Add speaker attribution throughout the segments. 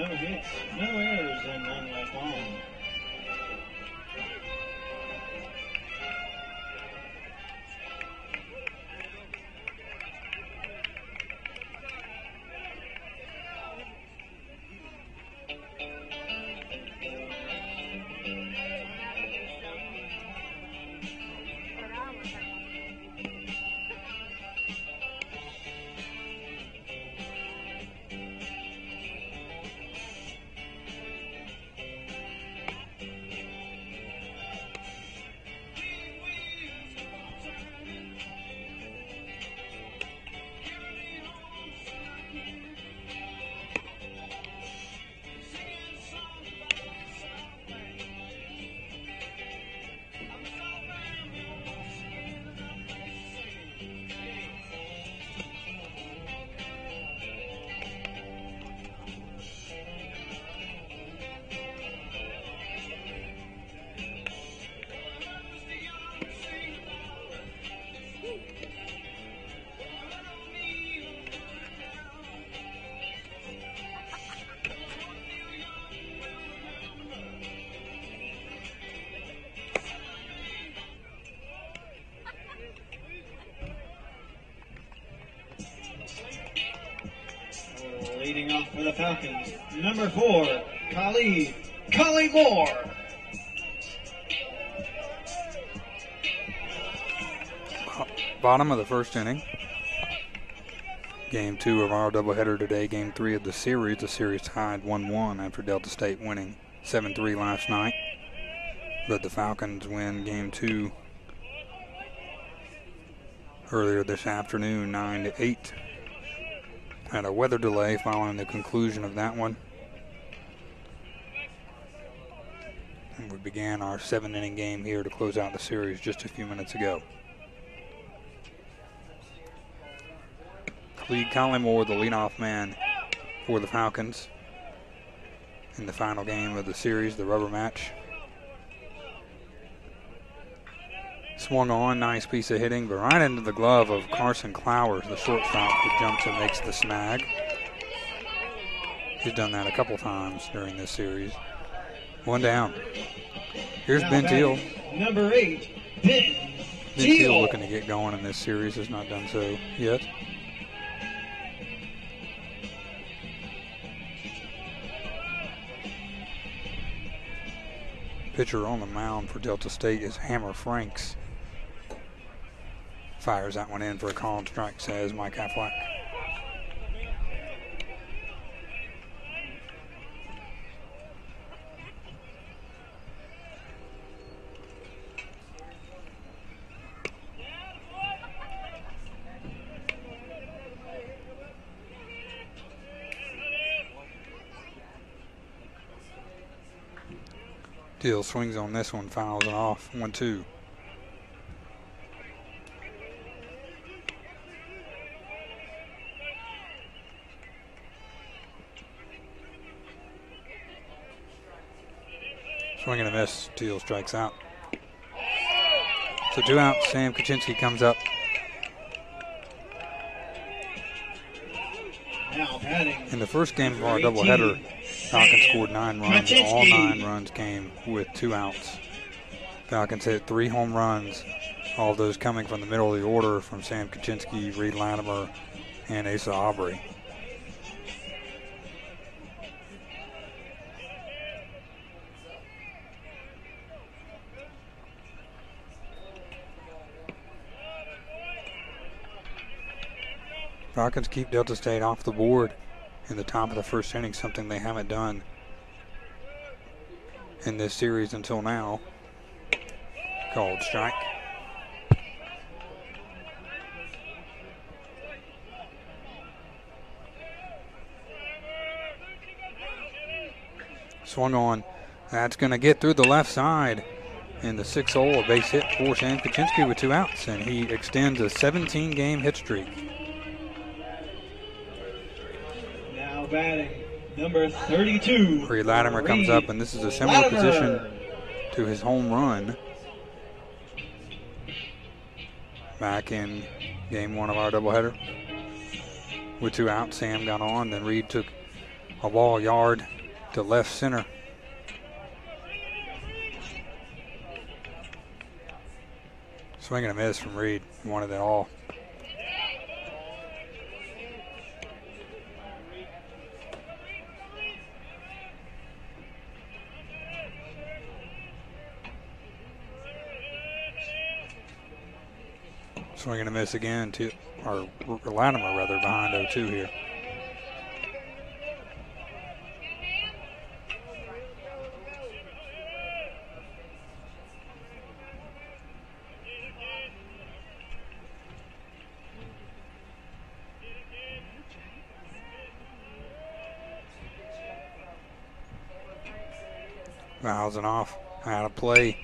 Speaker 1: No hits, no errors, and none left on. Leading off for the Falcons, number 4, Collie Moore.
Speaker 2: Bottom of the first inning. Game 2 of our doubleheader today, Game 3 of the series. The series tied 1-1 after Delta State winning 7-3 last night. But the Falcons win Game 2 earlier this afternoon, 9-8. Had a weather delay following the conclusion of that one. And we began our 7-inning game here to close out the series just a few minutes ago. Clede Collymore, the leadoff man for the Falcons in the final game of the series, the rubber match. Swung on, nice piece of hitting, but right into the glove of Carson Clowers, the shortstop, who jumps and makes the snag. He's done that a couple times during this series. One down. Here's Ben Teal.
Speaker 1: Number 8, Ben
Speaker 2: Teal looking to get going in this series, has not done so yet. Pitcher on the mound for Delta State is Hammer Franks. Fires that one in for a called strike, says Mike Affleck. Teal swings on this one, fouls it off, 1-2. Swing and a miss. Teal strikes out. So 2 outs. Sam Kaczynski comes up. In the first game of our doubleheader, Falcons scored 9 runs. All 9 runs came with 2 outs. Falcons hit 3 home runs. All of those coming from the middle of the order from Sam Kaczynski, Reed Latimer, and Asa Aubrey. Falcons keep Delta State off the board in the top of the first inning, something they haven't done in this series until now. Called strike. Swung on. That's going to get through the left side. In the 6th hole, a base hit for Sam Kaczynski with 2 outs, and he extends a 17-game hit streak.
Speaker 1: Batting, number 32.
Speaker 2: Reed Latimer comes up, and this is a similar position to his home run back in game 1 of our doubleheader. With 2 outs, Sam got on, then Reed took a ball yard to left center. Swing and a miss from Reed. Wanted it all. Swing and a miss again to, or Latimer rather, behind 0-2 here. Fouls it off, out of play.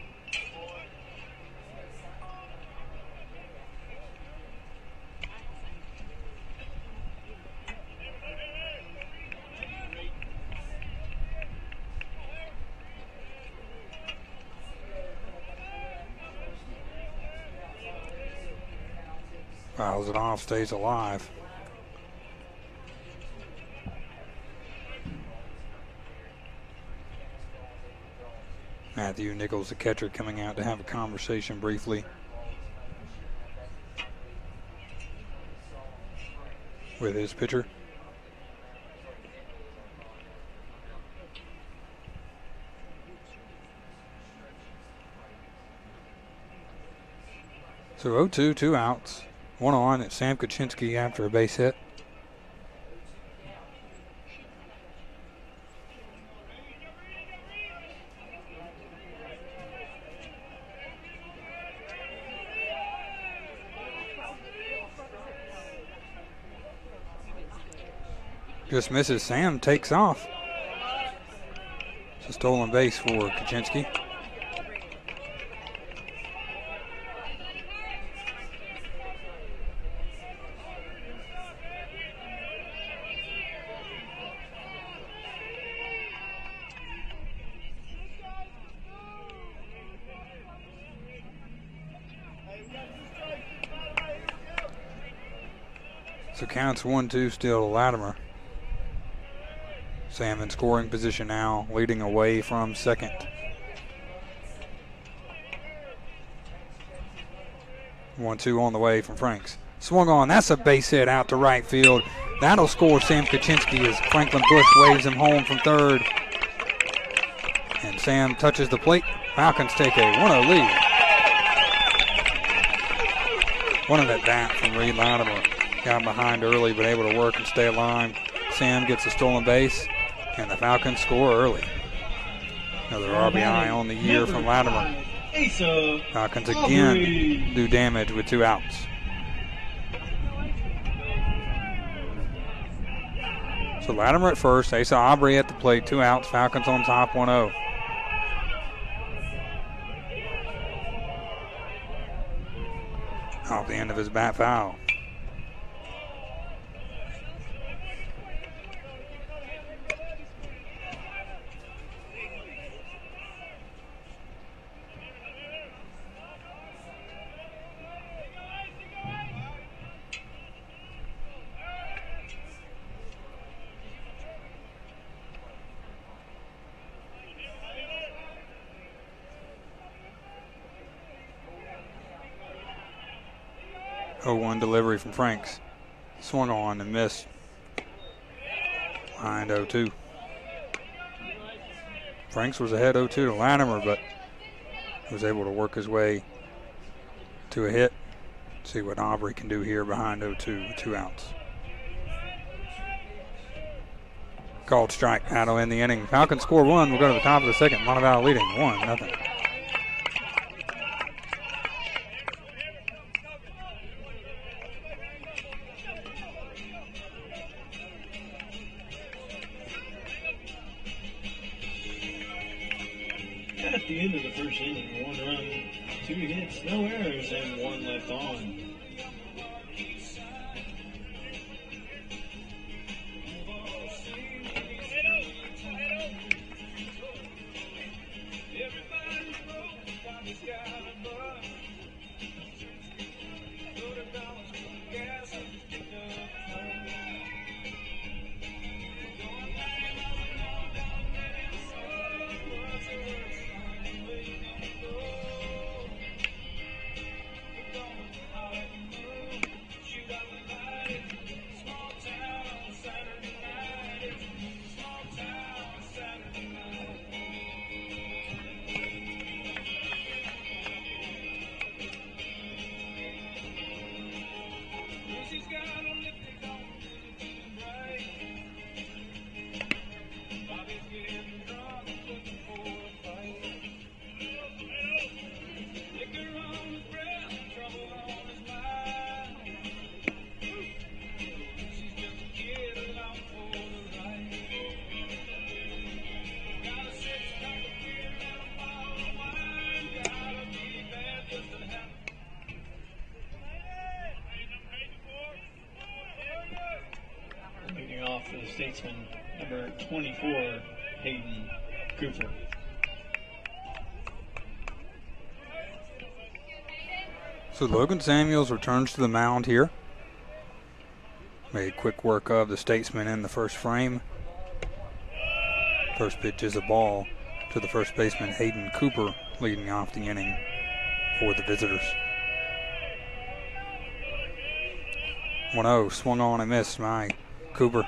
Speaker 2: Fouls it off, stays alive. Matthew Nichols, the catcher, coming out to have a conversation briefly with his pitcher. So 0-2, 2 outs. One on at Sam Kaczynski after a base hit. Just misses. Sam takes off. It's a stolen base for Kaczynski. So counts 1-2 still to Latimer. Sam in scoring position now, leading away from second. 1-2 on the way from Franks. Swung on, that's a base hit out to right field. That'll score Sam Kaczynski as Franklin Bush waves him home from third. And Sam touches the plate. Falcons take a 1-0 lead. One of that bat from Reed Latimer. Got behind early, but able to work and stay alive. Sam gets a stolen base, and the Falcons score early. Another RBI on the year from Latimer. Falcons again do damage with 2 outs. So Latimer at first, Asa Aubrey at the plate, 2 outs. Falcons on top, 1-0. Off the end of his bat foul. One delivery from Franks. Swung on and missed. Behind 0-2. Franks was ahead 0-2 to Latimer, but was able to work his way to a hit. See what Aubrey can do here behind 0-2 with 2 outs. Called strike. That'll end the inning. Falcons score 1. We'll go to the top of the second. Montevallo leading 1-0.
Speaker 1: At the end of the first inning, 1 run, 2 hits, no errors, and 1 left on. Statesman, number 24, Hayden Cooper.
Speaker 2: So Logan Samuels returns to the mound here. Made quick work of the Statesman in the first frame. First pitch is a ball to the first baseman, Hayden Cooper, leading off the inning for the visitors. 1-0, swung on and missed by Cooper.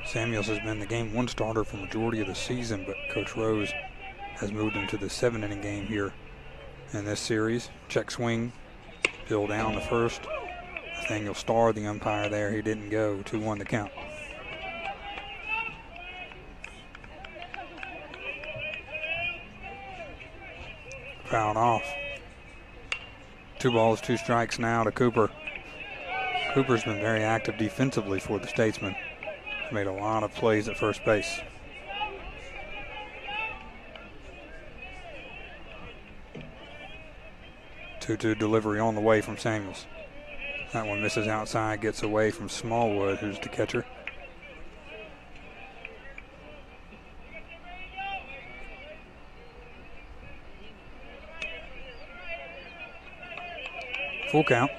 Speaker 2: Samuels has been the game one starter for majority of the season, but Coach Rose has moved him to the 7-inning game here in this series. Check swing, Bill down the first. Nathaniel Starr, the umpire there, he didn't go. 2-1 the count. Fouled off. 2 balls, 2 strikes now to Cooper. Cooper's been very active defensively for the Statesman. Made a lot of plays at first base. Two delivery on the way from Samuels. That one misses outside, gets away from Smallwood, who's the catcher. Full count.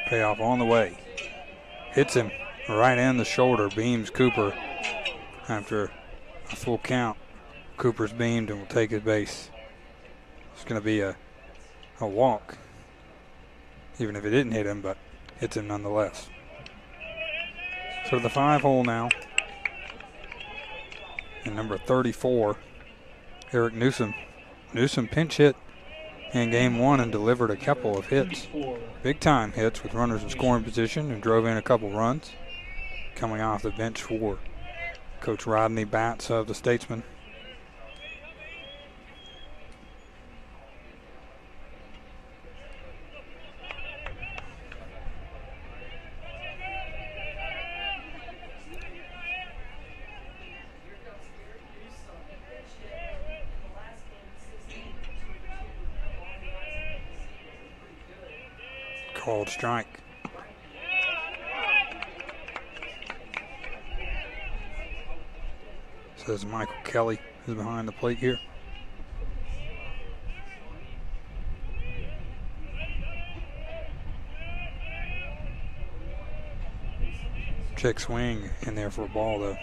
Speaker 2: Payoff on the way. Hits him right in the shoulder, beams Cooper. After a full count, Cooper's beamed and will take his base. It's going to be a walk, even if it didn't hit him, but hits him nonetheless. So the 5-hole now. And number 34, Eric Newsom. Newsom pinch hit in game 1 and delivered a couple of hits. Big time hits with runners in scoring position and drove in a couple runs. Coming off the bench for Coach Rodney Batts of the Statesman. Called strike. Says Michael Kelly is behind the plate here. Check swing in there for a ball though.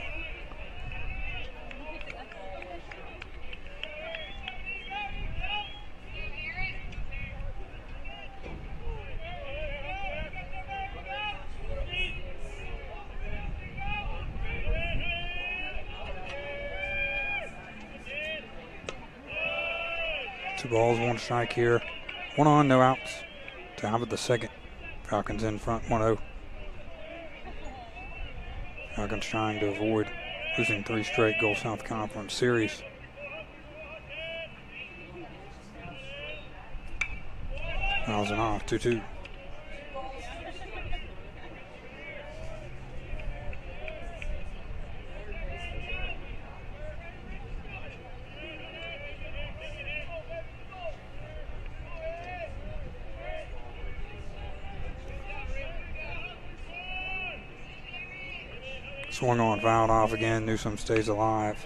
Speaker 2: Two balls, 1 strike here. 1 on, no outs. Top of the second. Falcons in front, 1-0. Falcons trying to avoid losing 3 straight Gulf South Conference series. Fouls and off, 2-2. Swung on, fouled off again. Newsom stays alive.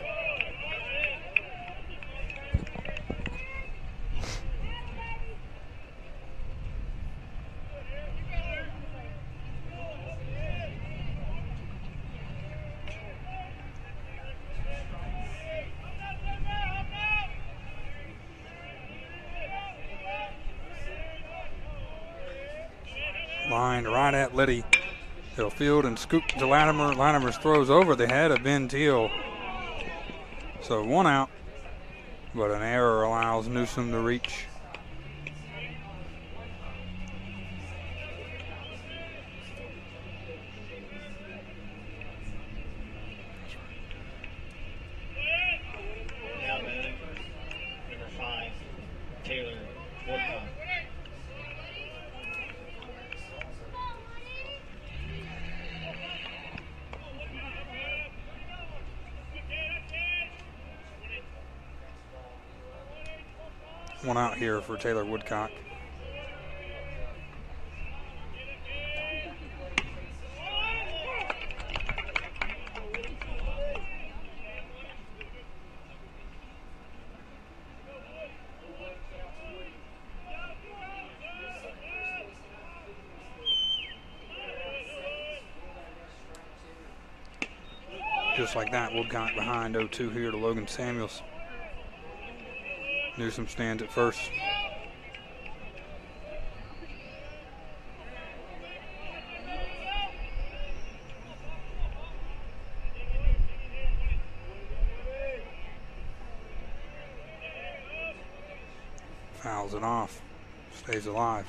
Speaker 2: Lined right at Liddy. He'll field and scoop to Latimer. Latimer throws over the head of Ben Teal. So 1 out, but an error allows Newsom to reach.
Speaker 1: Now batting, number 5, Taylor Woodcock.
Speaker 2: one out here for Taylor Woodcock. Just like that, Woodcock behind 0-2 here to Logan Samuels. Newsom stands at first. Fouls it off. Stays alive.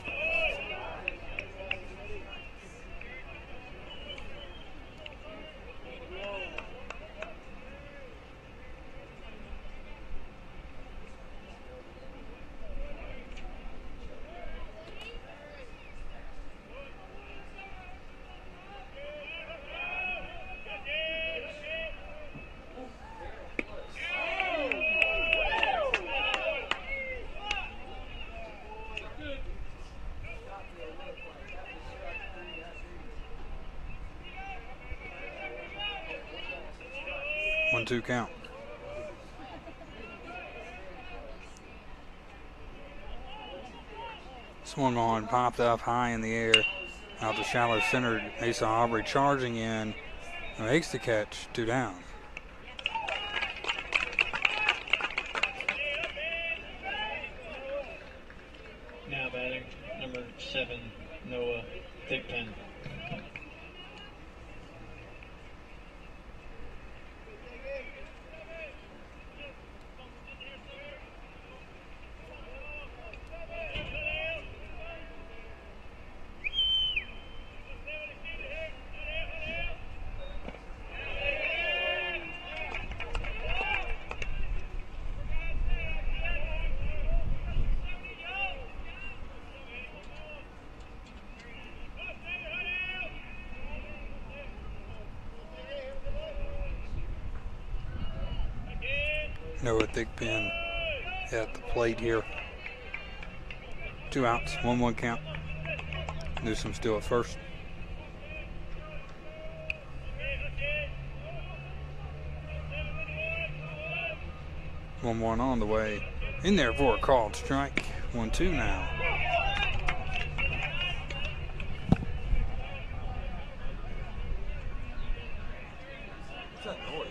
Speaker 2: Two count. Swung on, popped up high in the air, out to shallow center. Asa Aubrey charging in, makes the catch, 2 down.
Speaker 1: Now batting, number 7, Noah Thigpen.
Speaker 2: Noah Thigpen at the plate here. 2 outs, 1-1 count. Newsom still at first. One on the way. In there for a called strike. 1-2 now. What's that noise?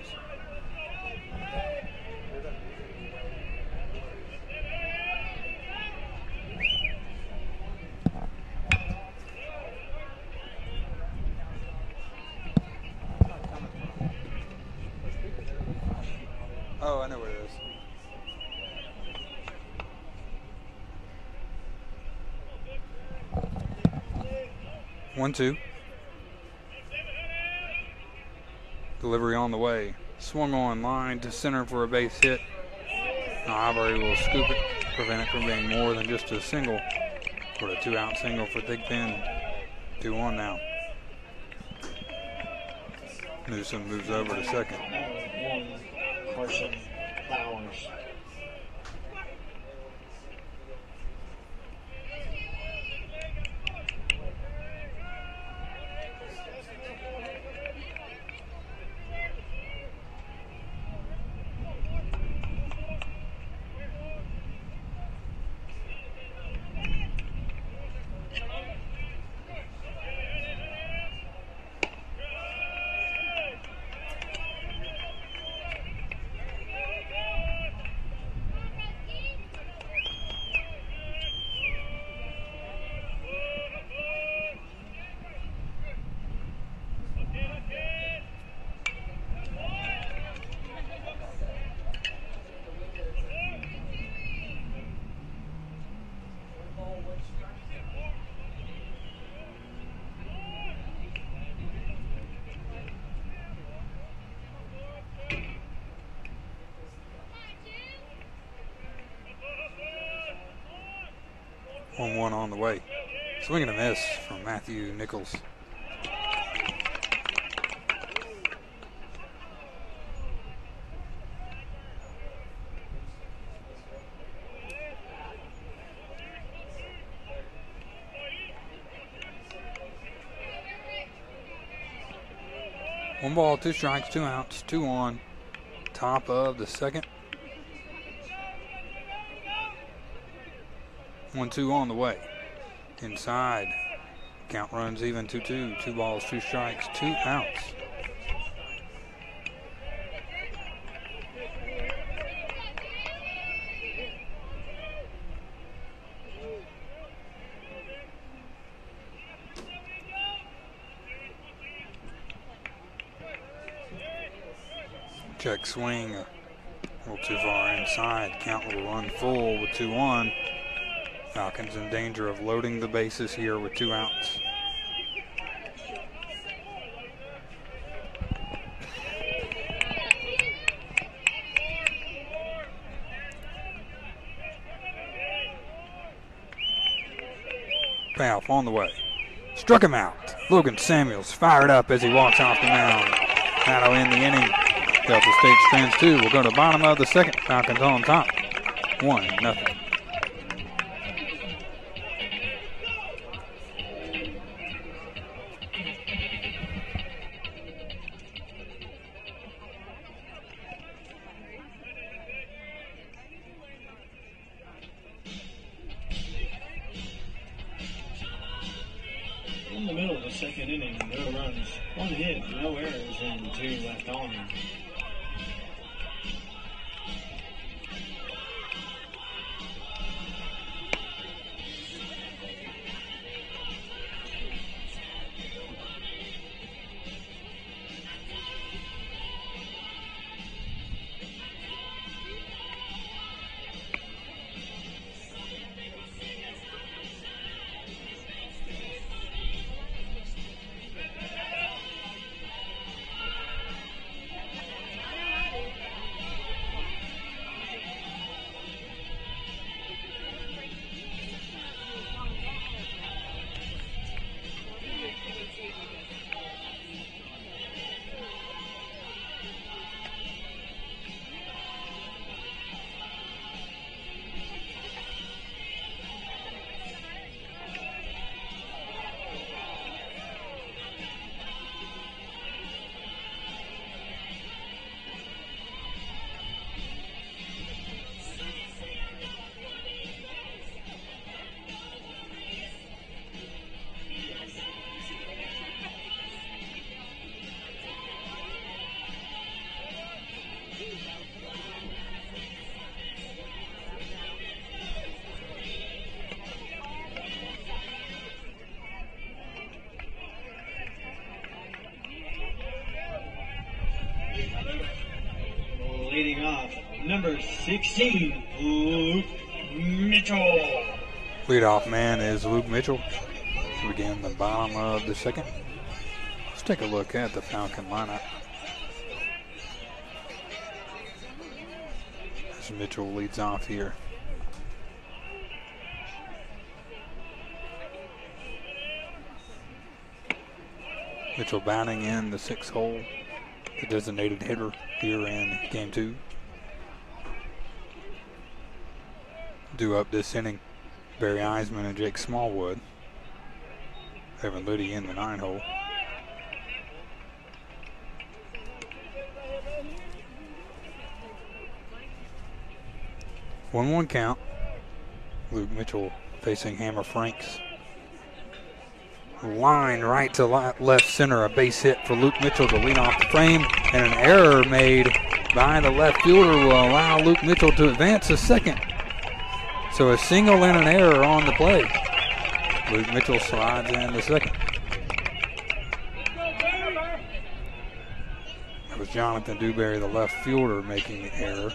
Speaker 2: Oh, I know where it is. One, 2. Delivery on the way. Swung on line to center for a base hit. Aubrey will scoop it, prevent it from being more than just a single. For a 2-out single for Thigpen. 2-1 now. Newsom moves over to second.
Speaker 1: Carson Bowers.
Speaker 2: One on the way. Swing and a miss from Matthew Nichols. 1 ball, 2 strikes, 2 outs, 2 on. Top of the second. 1-2 on the way. Inside. Count runs even 2-2. 2 balls, 2 strikes, 2 outs. Check swing, a little too far inside. Count will run full with 2-1. Falcons in danger of loading the bases here with 2 outs. Payoff on the way. Struck him out. Logan Samuels fired up as he walks off the mound. That'll end the inning. Delta State stands 2. We'll go to the bottom of the second. Falcons on top. 1-0.
Speaker 1: In the middle of the second inning, no runs, 1 hit, no errors, and 2 left on. Leading off, number 16, Luke Mitchell.
Speaker 2: Leadoff man is Luke Mitchell. To begin the bottom of the second. Let's take a look at the Falcon lineup. As Mitchell leads off here. Mitchell batting in the 6th hole. The designated hitter here in game 2. Due up this inning, Barry Eisman and Jake Smallwood. Evan Liddy in the 9 hole. One count. Luke Mitchell facing Hammer Franks. Line right to left center, a base hit for Luke Mitchell to lead off the frame, and an error made by the left fielder will allow Luke Mitchell to advance to second. So a single and an error on the play. Luke Mitchell slides in the second. It was Jonathan Dewberry, the left fielder, making the error.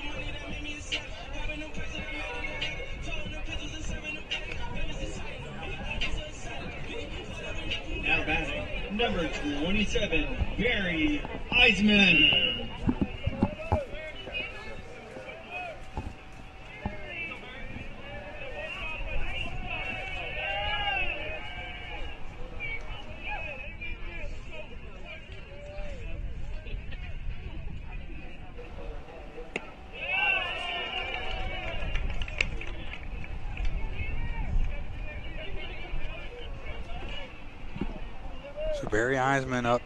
Speaker 1: Now batting, number 27, Barry Eisman.
Speaker 2: So Barry Eisman up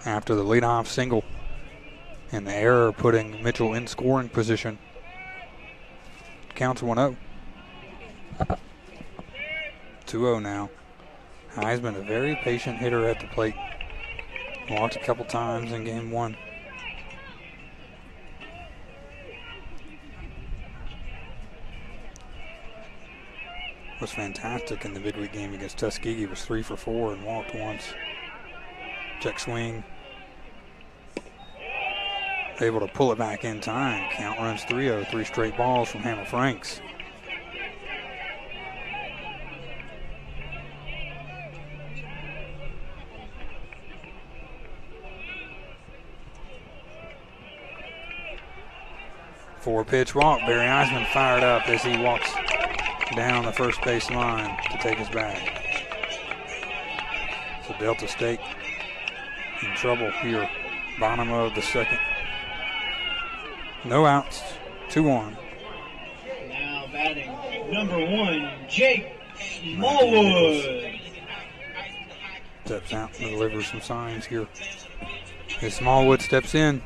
Speaker 2: after the leadoff single. And the error putting Mitchell in scoring position. Counts 1-0. 2-0 now. Heisman, a very patient hitter at the plate. Walked a couple times in game one. Was fantastic in the midweek game against Tuskegee. Was 3 for 4 and walked once. Check swing. Able to pull it back in time. Count runs 3-0. 3 straight balls from Hannah Franks. Four-pitch walk. Barry Heisman fired up as he walks down the first base line to take his bag. So Delta State in trouble here. Bottom of the second. No outs. 2-1.
Speaker 1: Now batting number 1, Jake Smallwood.
Speaker 2: Steps out and delivers some signs here. As Smallwood steps in.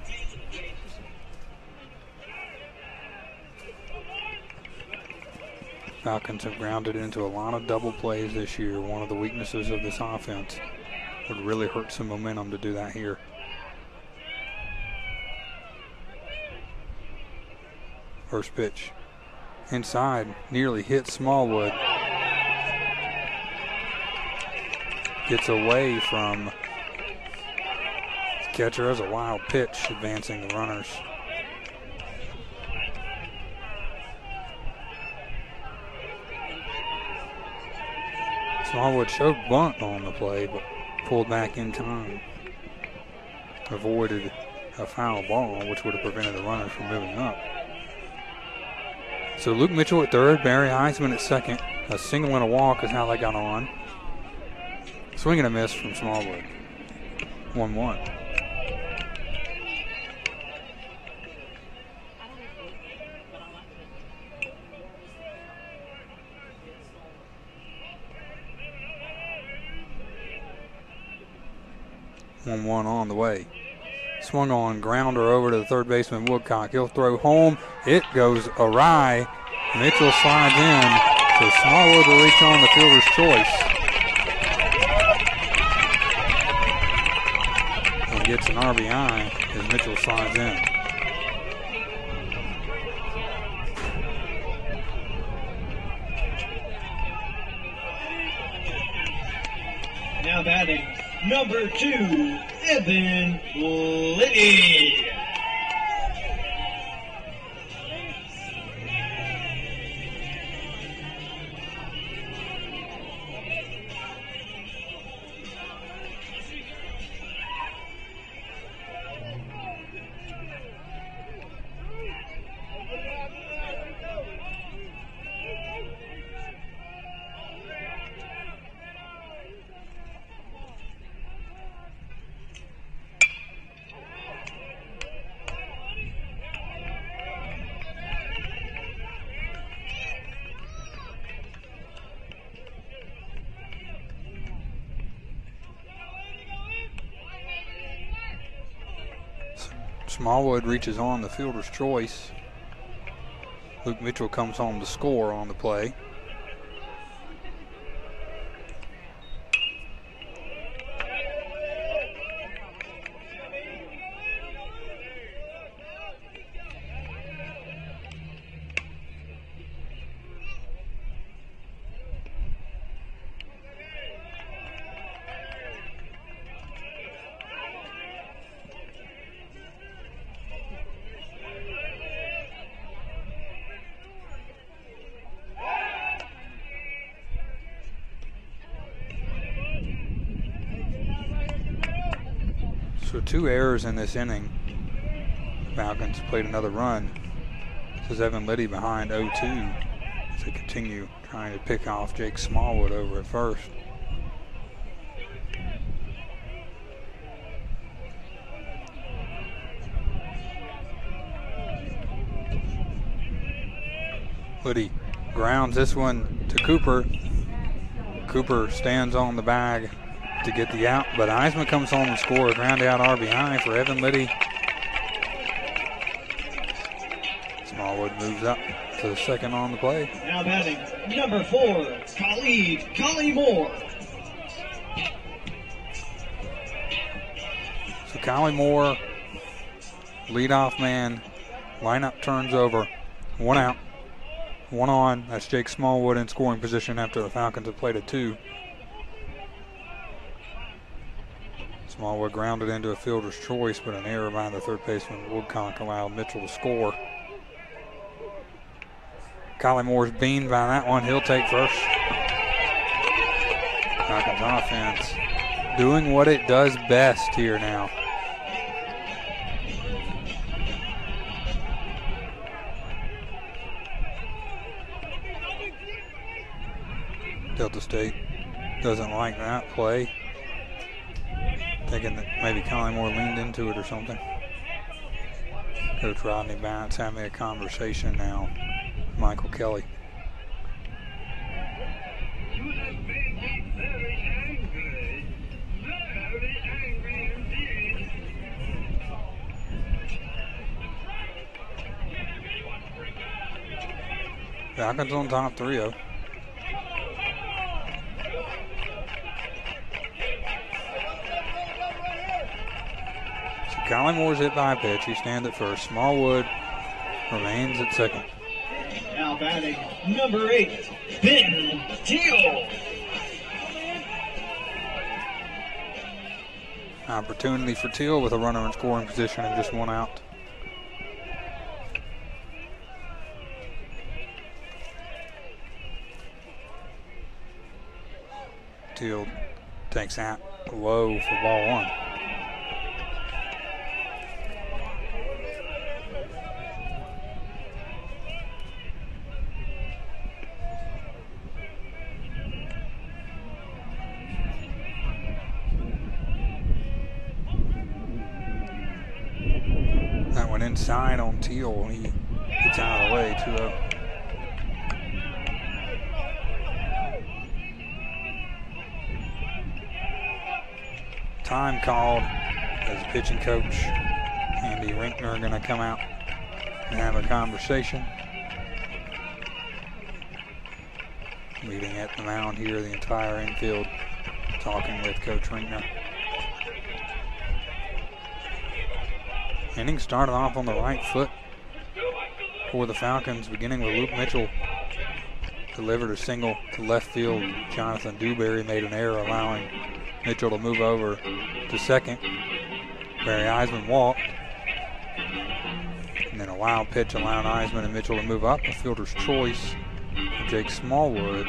Speaker 2: Falcons have grounded into a lot of double plays this year. One of the weaknesses of this offense. Would really hurt some momentum to do that here. First pitch. Inside, nearly hits Smallwood. Gets away from the catcher as a wild pitch, advancing the runners. Smallwood showed bunt on the play, but pulled back in time. Avoided a foul ball, which would have prevented the runners from moving up. So Luke Mitchell at third, Barry Heisman at second. A single and a walk is how they got on. Swing and a miss from Smallwood. 1-1. On the way. Swung on, grounder over to the third baseman Woodcock. He'll throw home. It goes awry. Mitchell slides in, so Smallwood will reach on the fielder's choice. And gets an RBI as Mitchell slides in.
Speaker 1: Now batting number 2, Evan Liddy.
Speaker 2: Smallwood reaches on the fielder's choice. Luke Mitchell comes home to score on the play. So 2 errors in this inning. The Falcons played another run. This is Evan Liddy behind 0-2 as they continue trying to pick off Jake Smallwood over at first. Liddy grounds this one to Cooper. Cooper stands on the bag to get the out, but Eisman comes home and scores a ground out RBI for Evan Liddy. Smallwood moves up to the second on the play.
Speaker 1: Now batting, number 4, Collie Moore.
Speaker 2: So Collie Moore, leadoff man, lineup turns over, 1 out, 1 on. That's Jake Smallwood in scoring position after the Falcons have played a 2. Smallwood grounded into a fielder's choice, but an error by the third baseman Woodcock allowed Mitchell to score. Collie Moore's beaned by that one. He'll take first. Falcons offense doing what it does best here now. Delta State doesn't like that play. Thinking that maybe Collie Moore leaned into it or something. Coach Rodney Batts having a conversation now. Michael Kelly. Falcons on top 3-0. Collie Moore's hit by a pitch. He stands at first. Smallwood remains at second.
Speaker 1: Now batting, number 8, Ben Teal.
Speaker 2: Opportunity for Teal with a runner in scoring position and just 1 out. Teal takes that low for ball 1. Inside on Teal. He gets out of the way, 2-0. Time called as the pitching coach Andy Rinkner are going to come out and have a conversation. Meeting at the mound here, the entire infield talking with Coach Rinkner. Inning started off on the right foot for the Falcons, beginning with Luke Mitchell. Delivered a single to left field. Jonathan Dewberry made an error, allowing Mitchell to move over to second. Barry Eisman walked. And then a wild pitch allowed Eisman and Mitchell to move up. A fielder's choice for Jake Smallwood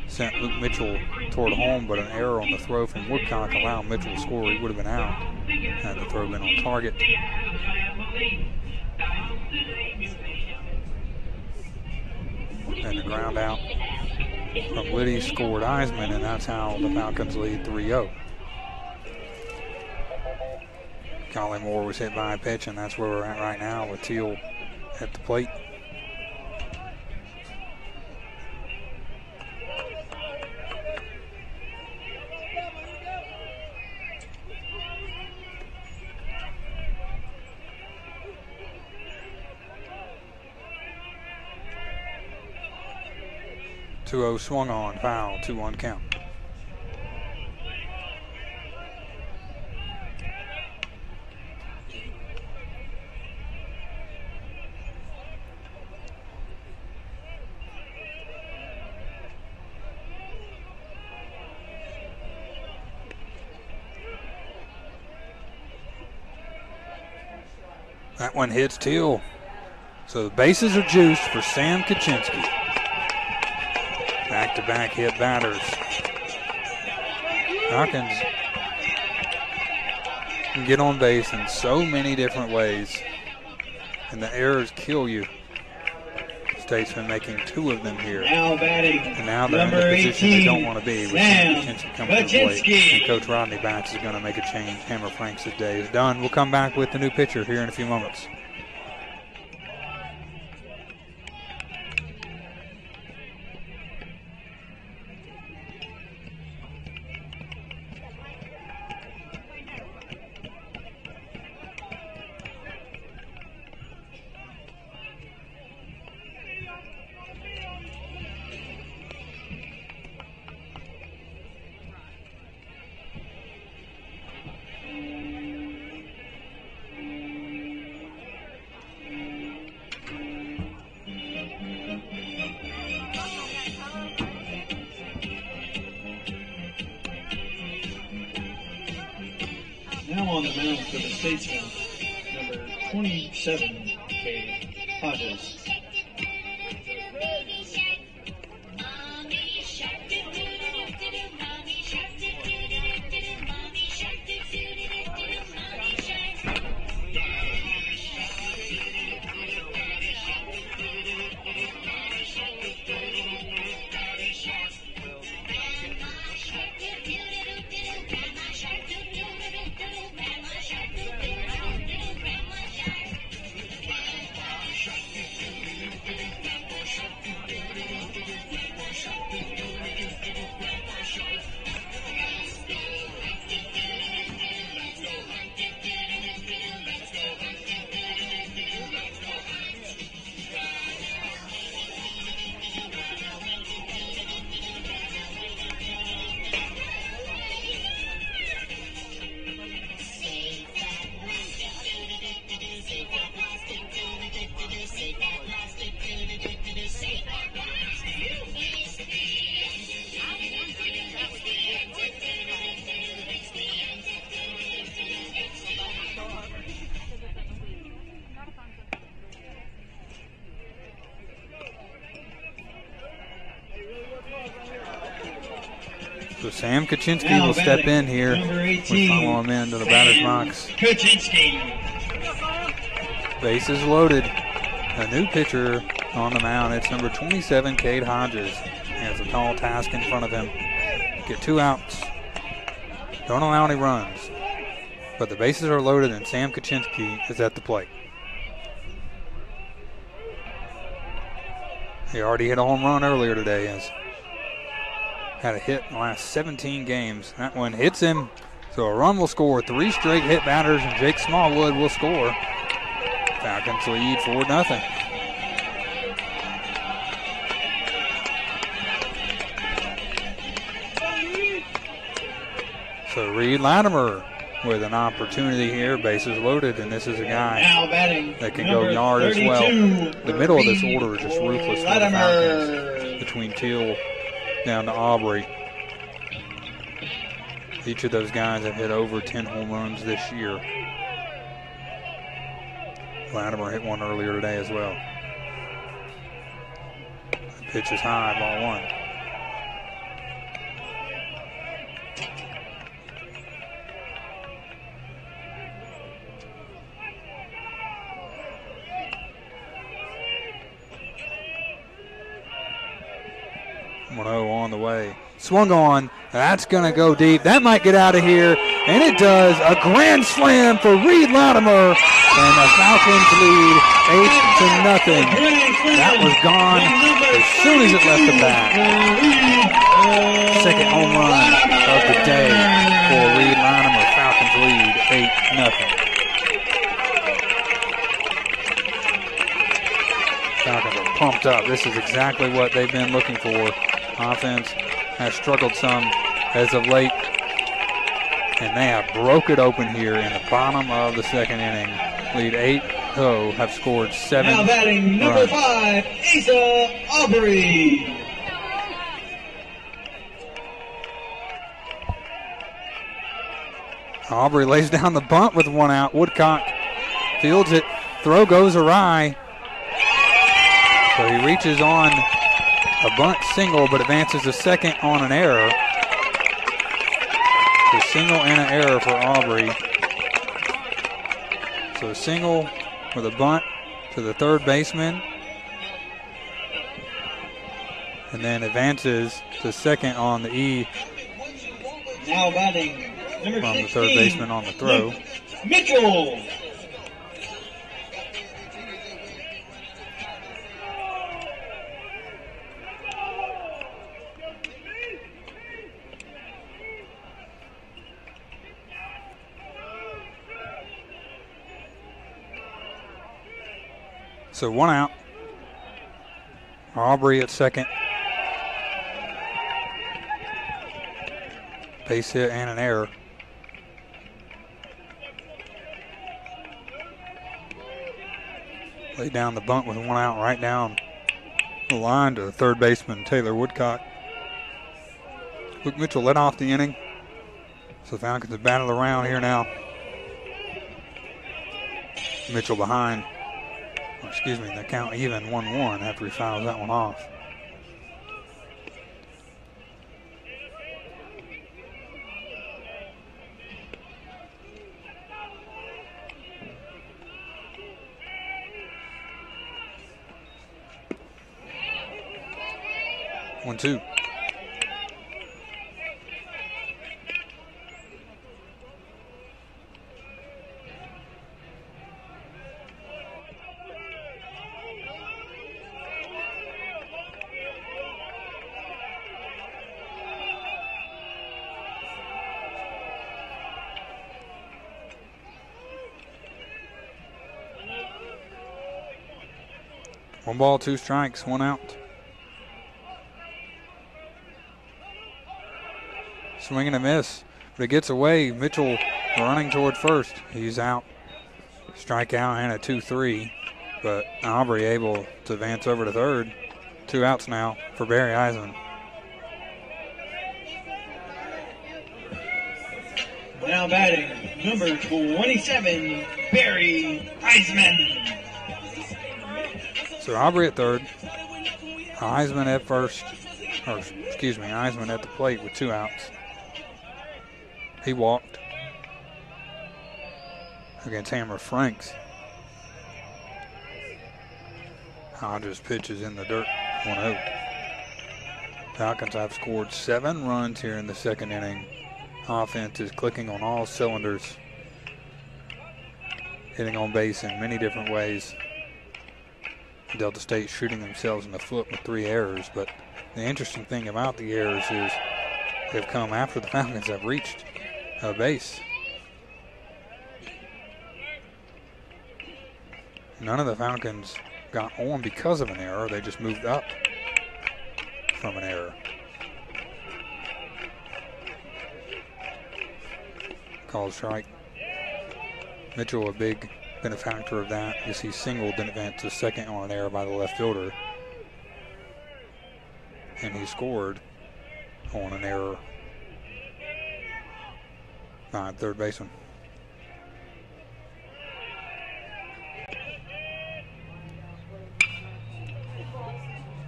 Speaker 2: sent Luke Mitchell toward home, but an error on the throw from Woodcock allowed Mitchell to score. He would have been out had the throw been on target. And the ground out from Liddy scored Eisman, and that's how the Falcons lead 3-0. Collie Moore was hit by a pitch, and that's where we're at right now with Teal at the plate. Two-0 swung on, foul, 2-1 count. That one hits Teal. So the bases are juiced for Sam Kaczynski. Back-to-back hit batters. Falcons can get on base in so many different ways, and the errors kill you. State's been making 2 of them here.
Speaker 1: Now batting,
Speaker 2: and now they're in the position they don't want to be with Sam Kaczynski coming to the plate. And Coach Rodney Batts is going to make a change. Hammer Franks' day is done. We'll come back with the new pitcher here in a few moments.
Speaker 1: Now on the mound for the Statesman, number 27, Cade Hodges.
Speaker 2: So Sam Kaczynski will step in here. We follow him into the batter's box.
Speaker 1: Kaczynski.
Speaker 2: Bases loaded. A new pitcher on the mound. It's number 27, Cade Hodges. He has a tall task in front of him. Get 2 outs. Don't allow any runs. But the bases are loaded and Sam Kaczynski is at the plate. He already hit a home run earlier today. Has had a hit in the last 17 games. That one hits him, so a run will score. 3 straight hit batters, and Jake Smallwood will score. Falcons lead 4-0. So Reed Latimer with an opportunity here. Bases loaded, and this is a guy that can go yard as well. The middle of this order is just ruthless for the Falcons. Between Teal down to Aubrey. Each of those guys have hit over 10 home runs this year. Latimer hit one earlier today as well. The pitch is high, ball 1. On the way. Swung on. That's going to go deep. That might get out of here. And it does. A grand slam for Reed Latimer. And the Falcons lead 8-0. That was gone as soon as it left the bat. Second home run of the day for Reed Latimer. Falcons lead 8-0. Falcons are pumped up. This is exactly what they've been looking for. Offense has struggled some as of late, and they have broke it open here in the bottom of the second inning. Lead 8-0, have scored 7
Speaker 1: Now batting number
Speaker 2: runs.
Speaker 1: 5, Asa Aubrey.
Speaker 2: Aubrey lays down the bunt with 1 out. Woodcock fields it. Throw goes awry. So he reaches on a bunt single, but advances to second on an error. So single and an error for Aubrey. So a single with a bunt to the third baseman. And then advances to second on the E
Speaker 1: Now batting number
Speaker 2: from
Speaker 1: 16,
Speaker 2: the third baseman on the throw.
Speaker 1: Mitchell.
Speaker 2: So 1 out. Aubrey at second. Base hit and an error. Lay down the bunt with 1 out right down the line to the third baseman, Taylor Woodcock. Luke Mitchell led off the inning. So the Falcons have battled around here now Mitchell behind. Excuse me, the count even 1-1 after he fouls that one off. One, two. One ball, two strikes, one out. Swing and a miss, but it gets away. Mitchell running toward first. He's out. Strikeout and a 2-3, but Aubrey able to advance over to third. Two outs now for Barry Eisman.
Speaker 1: Now batting, number 27, Barry Eisman.
Speaker 2: So Aubrey at third, Eisman at first, or excuse me, Eisman at the plate with two outs. He walked against Hammer Franks. Hodges pitches in the dirt, 1-0. Falcons have scored 7 runs here in the second inning. Offense is clicking on all cylinders, hitting on base in many different ways. Delta State shooting themselves in the foot with 3 errors, but the interesting thing about the errors is they've come after the Falcons have reached a base. None of the Falcons got on because of an error. They just moved up from an error. Called strike. Mitchell, a big benefactor of that, as he singled and advanced to second on an error by the left fielder. And he scored on an error by third baseman.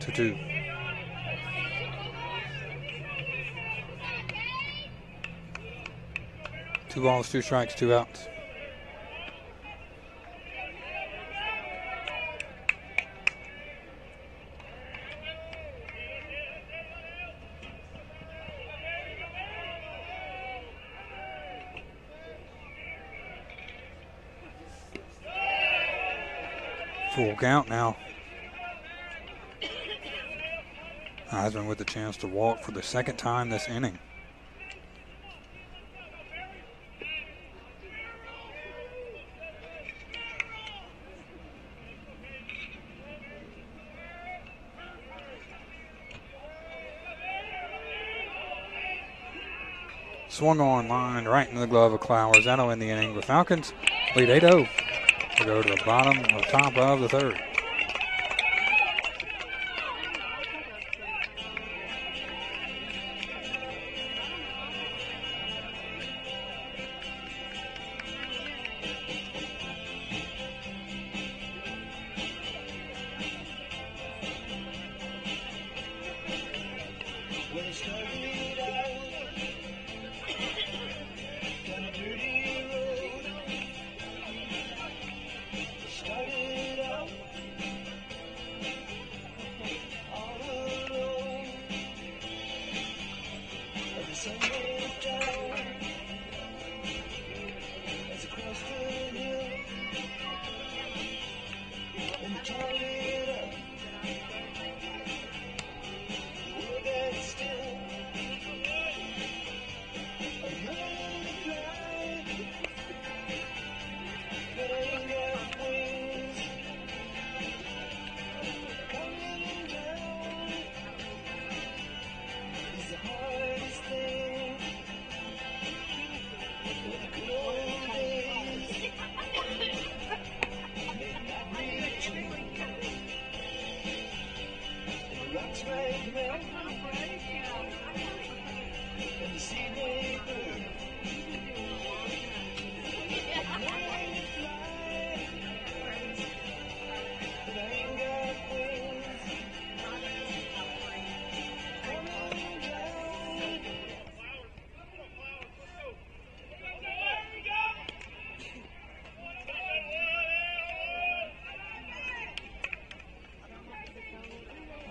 Speaker 2: Two. Two balls, two strikes, two outs. Full count now. Eisman with the chance to walk for the second time this inning. Swung on line right in the glove of Clowers. That'll end the inning. The Falcons lead 8-0 to go to the bottom or top of the third.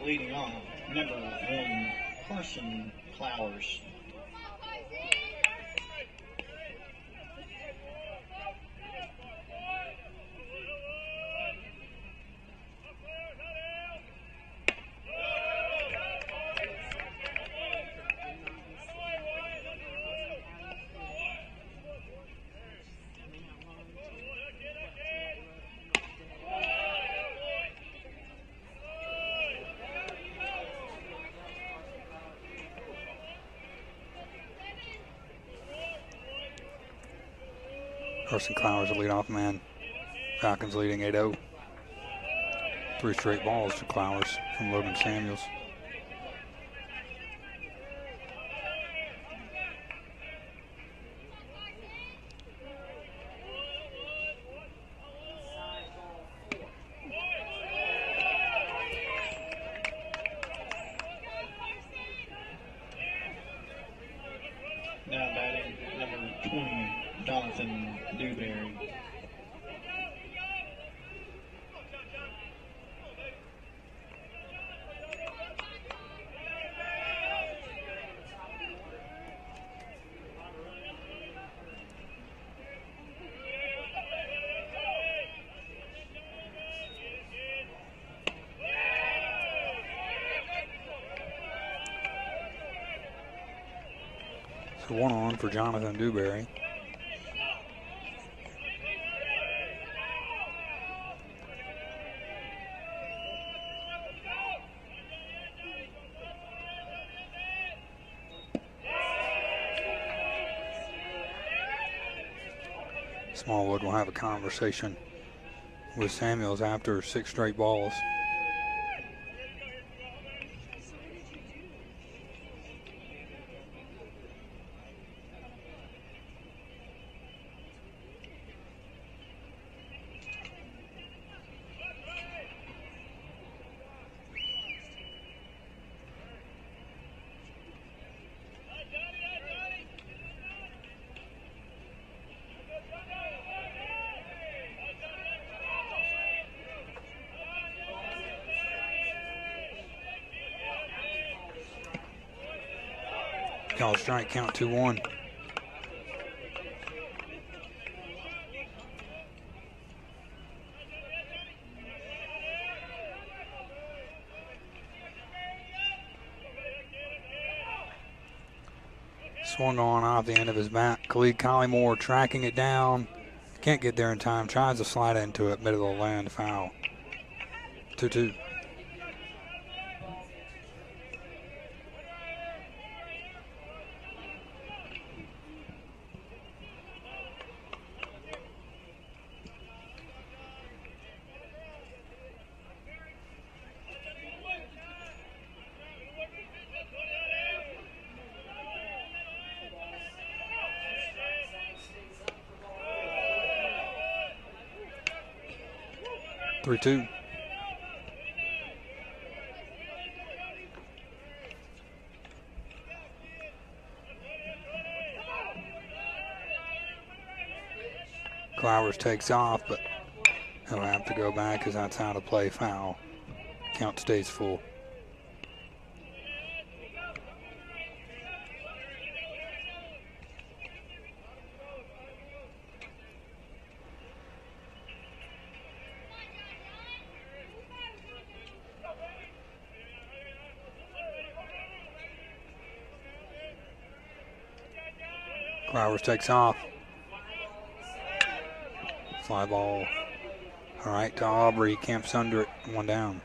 Speaker 1: leading off, number 1, Carson Clowers.
Speaker 2: Carson Clowers, the leadoff man. Falcons leading 8-0. 3 straight balls to Clowers from Logan Samuels.
Speaker 1: Now batting number 20, Jonathan Dewberry.
Speaker 2: So 1 on for Jonathan Dewberry. Smallwood will have a conversation with Samuels after 6 straight balls. Call strike, count 2-1. Swung on off the end of his bat. Khalid Collymore tracking it down. Can't get there in time. Tries to slide into it. Middle of the land, foul. 2-2. Three-two. Clowers takes off, but he'll have to go back because that's out of play, foul. Count stays full. Clowers takes off. Fly ball. All right, to Aubrey. Camps under it. 1 down.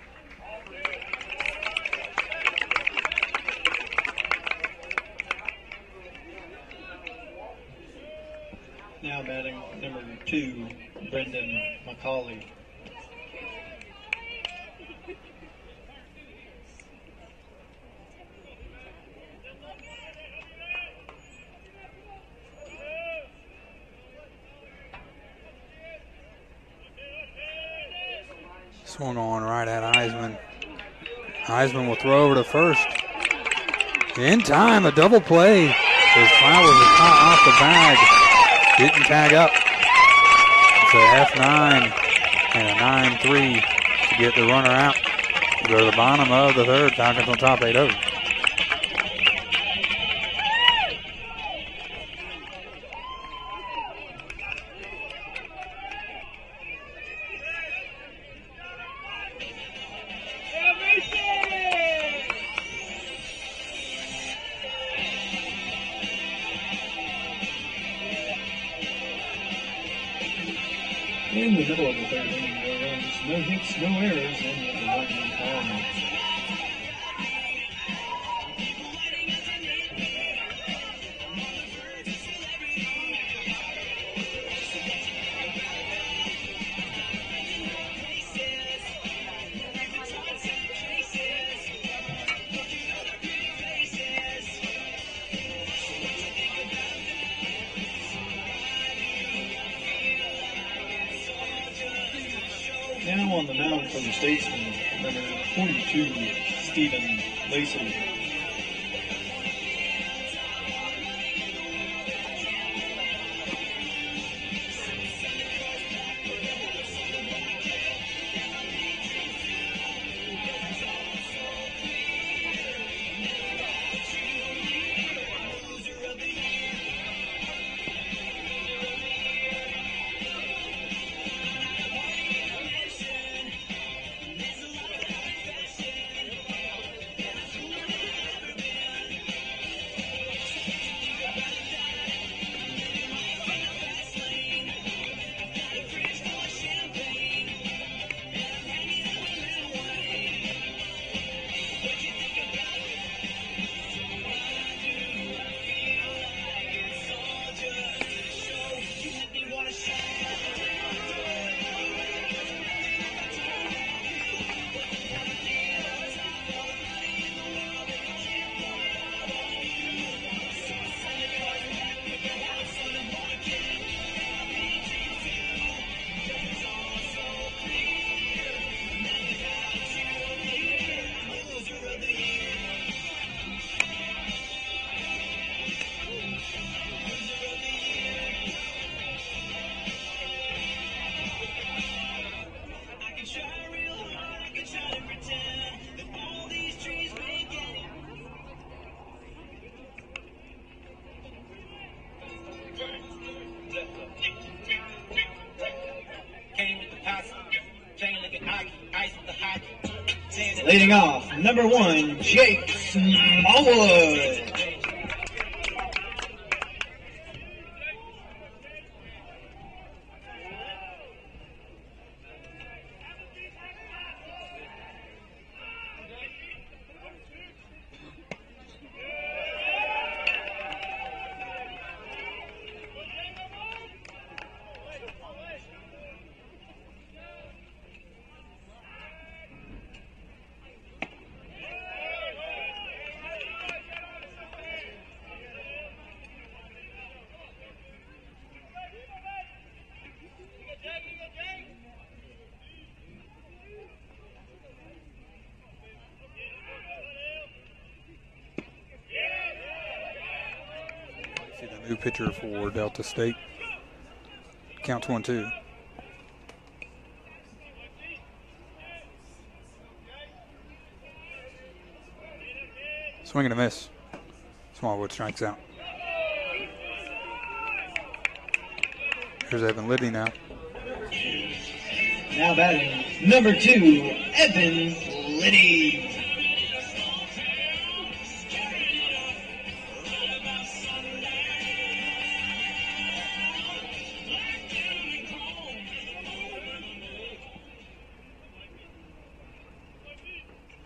Speaker 1: Now batting number 2, Brendan McCauley.
Speaker 2: Swung on right at Eisman. Eisman will throw over to first. In time, a double play as Clowers is caught off the bag. Didn't tag up. It's a F9 and a 9-3 to get the runner out. Go to the bottom of the third. Falcons on top 8-0.
Speaker 1: In the middle of the third inning, no runs, no hits, no errors, and the lightning calm. Now on the mound for the Statesman, number 42, Stephen Lacey. Leading off, number 1, Jake Smallwood.
Speaker 2: New pitcher for Delta State. Counts 1-2. Swing and a miss. Smallwood strikes out. Here's Evan Liddy now.
Speaker 1: Now batting, number 2, Evan Liddy.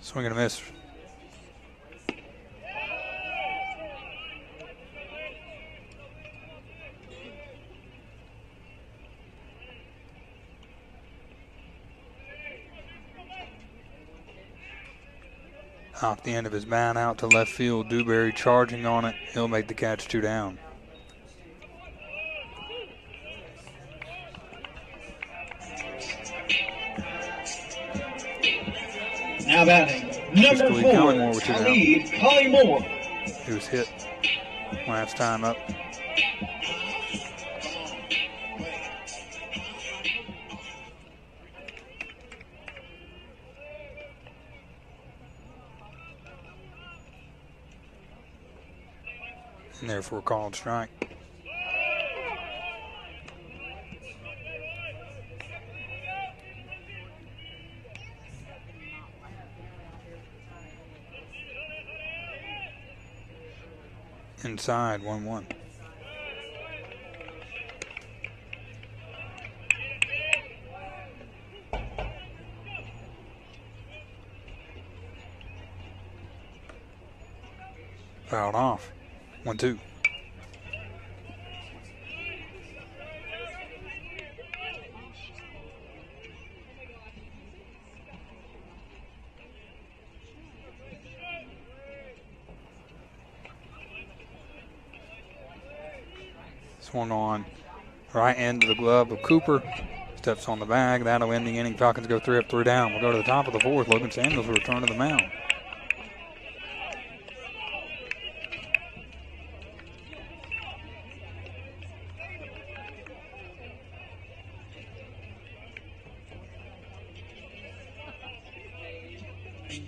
Speaker 2: Swing and a miss. Off the end of his bat out to left field. Dewberry charging on it. He'll make the catch, 2 down.
Speaker 1: Now batting, number 4, Khalid Collymore.
Speaker 2: He was hit last time up. And therefore called strike. Inside, 1-1. Fouled off. 1-2. Swung on right end of the glove of Cooper. Steps on the bag. That'll end the inning. Falcons go 3 up, 3 down. We'll go to the top of the 4th. Logan Samuels will return to the mound.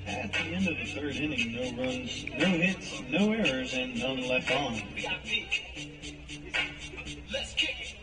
Speaker 1: At the end of the 3rd inning, no runs, no hits, no errors, and none left on. Let's kick it.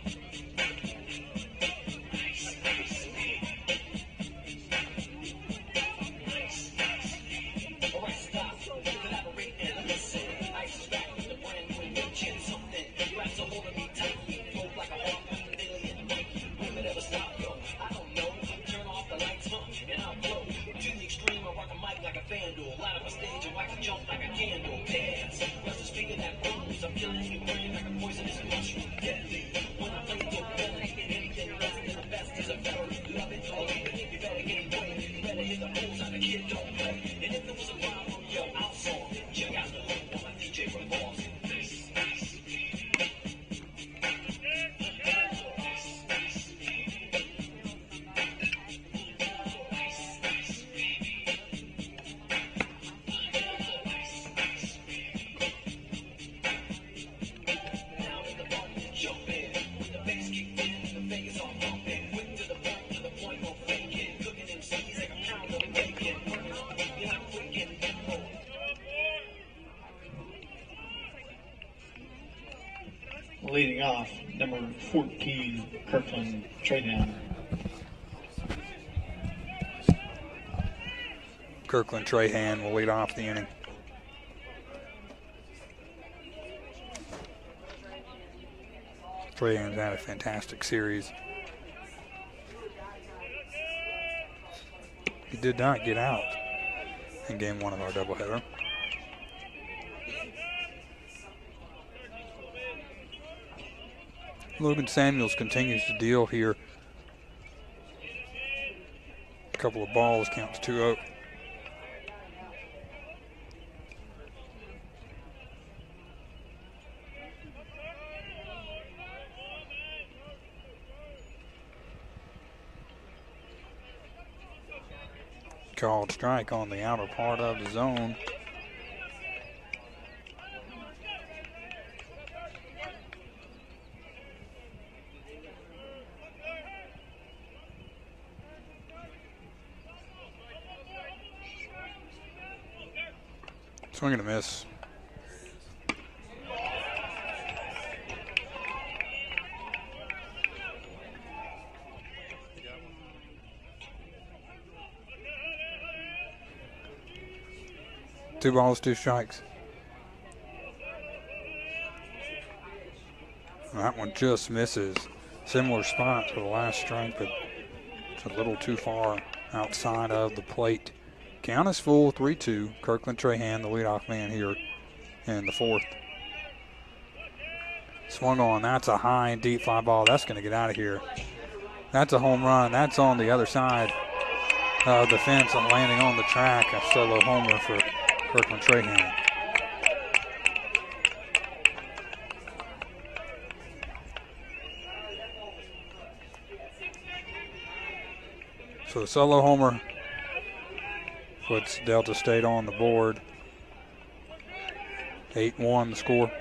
Speaker 1: Leading off, number 14, Kirkland Trahan.
Speaker 2: Kirkland Trahan will lead off the inning. Trahan's had a fantastic series. He did not get out in game 1 of our doubleheader. Logan Samuels continues to deal here. A couple of balls, counts 2-0. Called strike on the outer part of the zone. Swing and a miss. Two balls, 2 strikes. That one just misses. Similar spot to the last strike, but it's a little too far outside of the plate. Count is full, 3-2. Kirkland Trahan, the leadoff man here in the 4th. Swung on. That's a high and deep fly ball. That's going to get out of here. That's a home run. That's on the other side of the fence and landing on the track. A solo homer for Kirkland Trahan. So the solo homer puts Delta State on the board. 8-1 the score.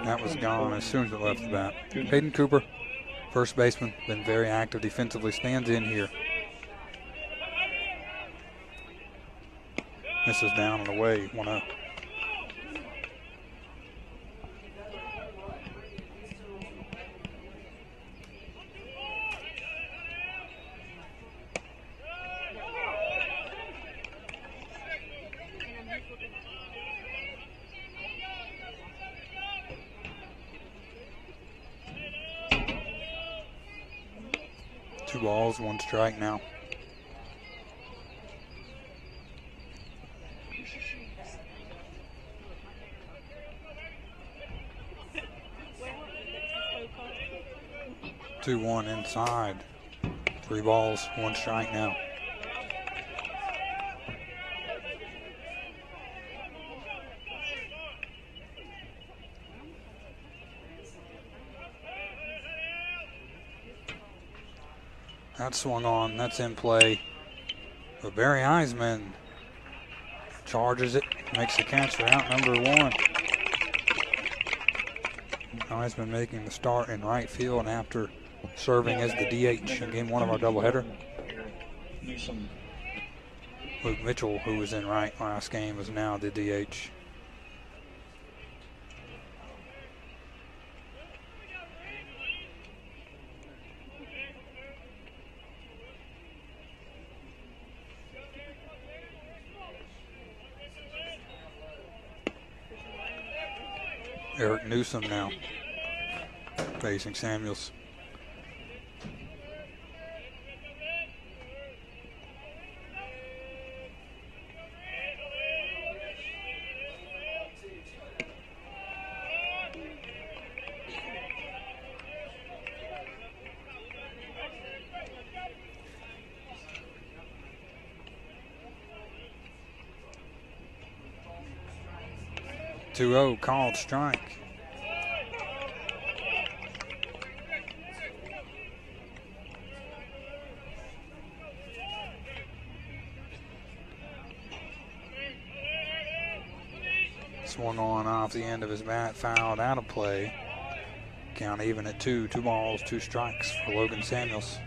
Speaker 2: That was gone as soon as it left the bat. Hayden Cooper, first baseman, been very active defensively, stands in here. Misses down and away, 1-0. Two balls, 1 strike now. Two, 1 inside. 3 balls, 1 strike now. That's swung on, that's in play. But Barry Eisman charges it, makes the catch for out number 1. Eisman making the start in right field after serving as the DH in game 1 of our doubleheader. Luke Mitchell, who was in right last game, is now the DH. Eric Newsom now facing Samuels. Two-0 called strike. Swung on off the end of his bat, fouled out of play. Count even at 2. 2 balls, 2 strikes for Logan Samuels.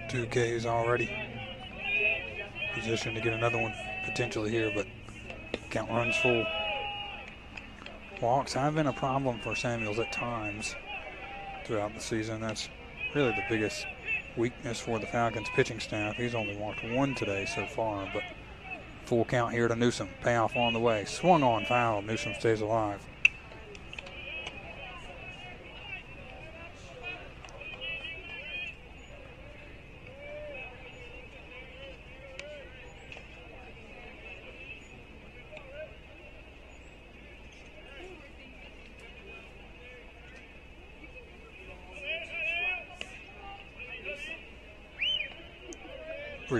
Speaker 2: Two Ks already. Position to get another one potentially here, but count runs full. Walks have been a problem for Samuels at times throughout the season. That's really the biggest weakness for the Falcons pitching staff. He's only walked 1 today so far, but full count here to Newsom. Payoff on the way. Swung on, foul. Newsom stays alive.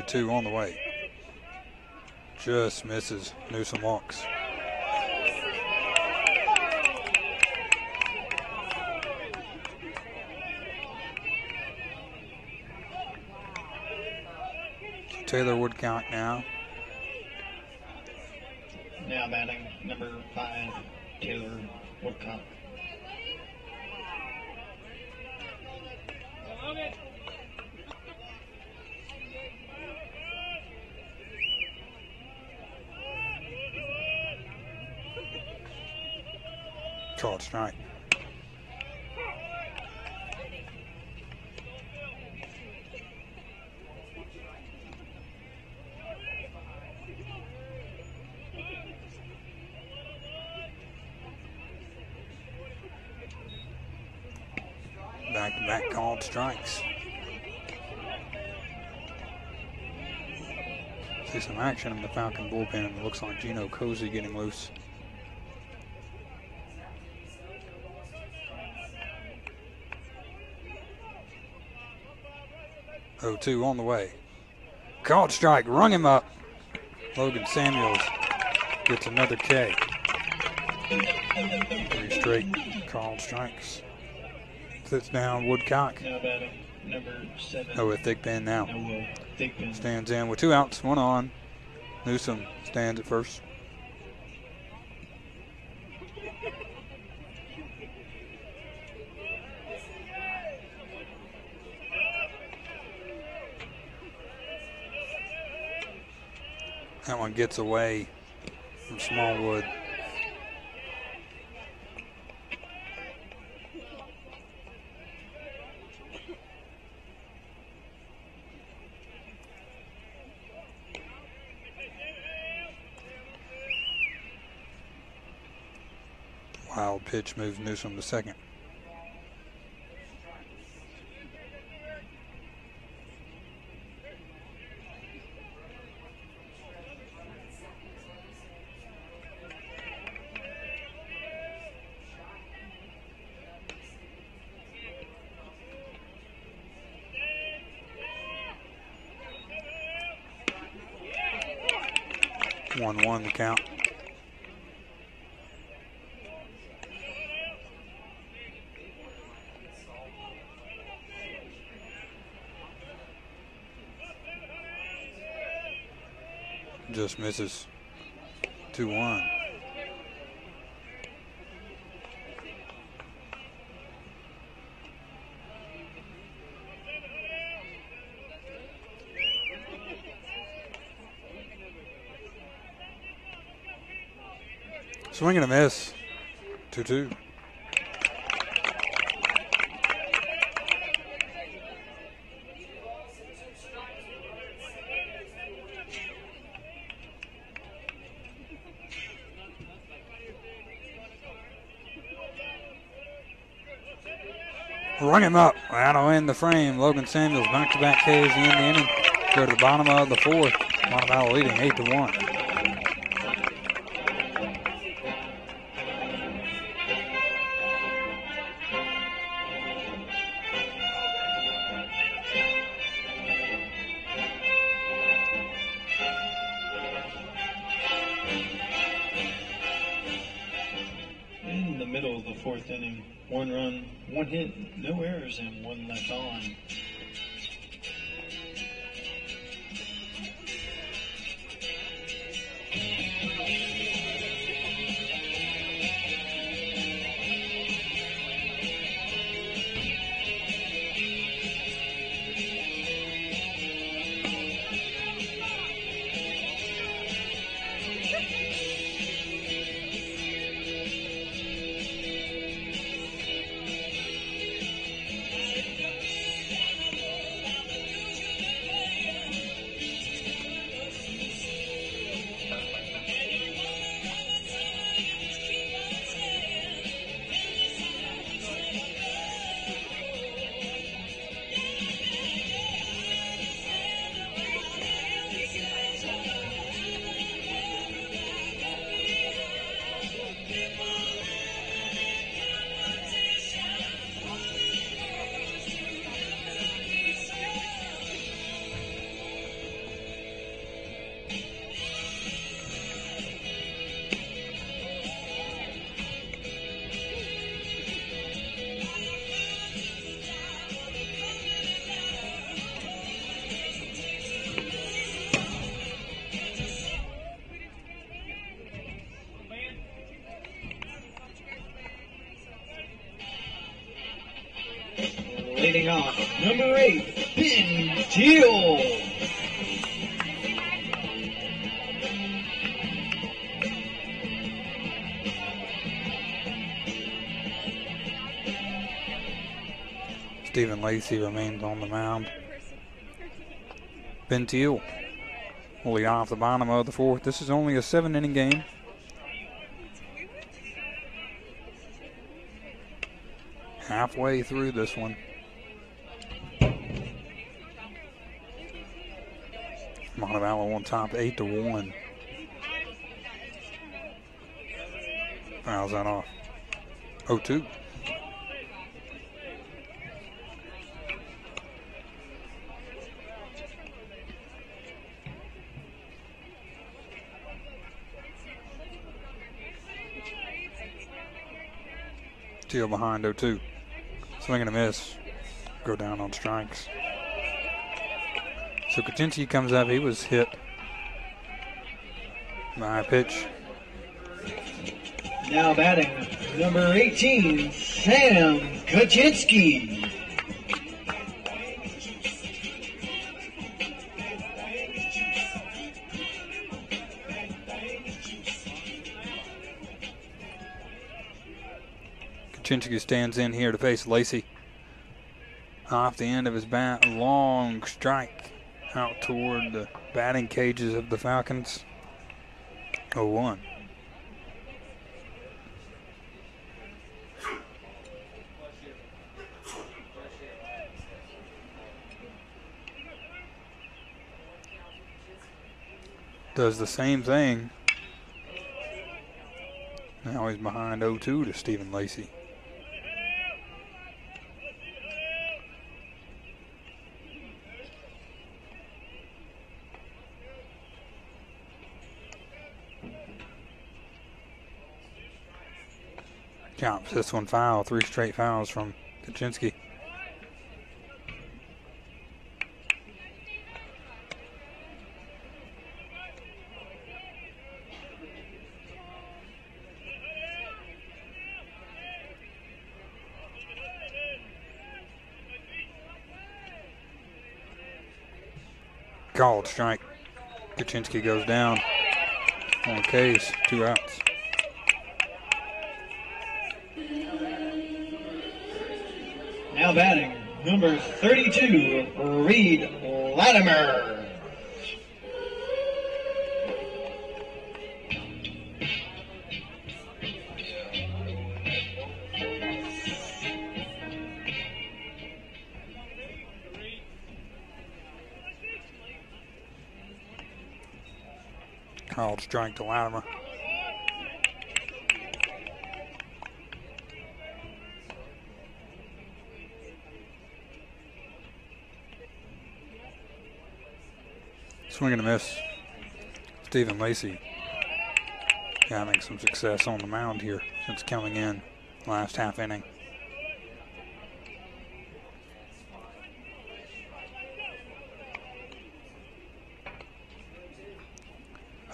Speaker 2: Two on the way. Just misses. Newsom walks. Taylor Woodcock now.
Speaker 1: Now batting number 5, Taylor Woodcock.
Speaker 2: Called strike. Back-to-back called strikes. See some action in the Falcon bullpen. It looks like Gino Cozy getting loose. 0-2 on the way. Called strike, rung him up. Logan Samuels gets another K. 3 straight called strikes. Sits down Woodcock.
Speaker 1: Now batting number 7.
Speaker 2: Oh, a thick pen now.
Speaker 1: Thick pen.
Speaker 2: Stands in with 2 outs, 1 on. Newsom stands at first. That one gets away from Smallwood. Wild pitch moves Newsom to second. One the count. Just misses. 2-1. Swing and a miss. 2-2. Rung him up. That'll end the frame. Logan Samuels back-to-back Ks in the inning. Go to the bottom of the fourth. Montevallo leading 8-1.
Speaker 1: In the middle of the fourth inning, 1 run, 1 hit, no errors, and 1 left on. Leading off, number 8, Ben Teal.
Speaker 2: Stephen Lacey remains on the mound. Ben Teal will lead off the bottom of the fourth. This is only a 7-inning game. Halfway through this one. Montevallo on top, 8-1. Fouls that off. 0-2. Teal behind 0-2. Swing and a miss. Go down on strikes. So Kaczynski comes up. He was hit by a pitch.
Speaker 1: Now batting, number 18, Sam Kaczynski.
Speaker 2: Chinsky stands in here to face Lacey. Off the end of his bat, long strike out toward the batting cages of the Falcons. 0-1. Does the same thing. Now he's behind 0-2 to Stephen Lacey. Chops this one foul. 3 straight fouls from Kaczynski. Called strike. Kaczynski goes down on case. 2 outs.
Speaker 1: Now batting, number 32, Reed Latimer.
Speaker 2: Called strike to Latimer. Swing and a miss. Stephen Lacey having some success on the mound here since coming in last half inning.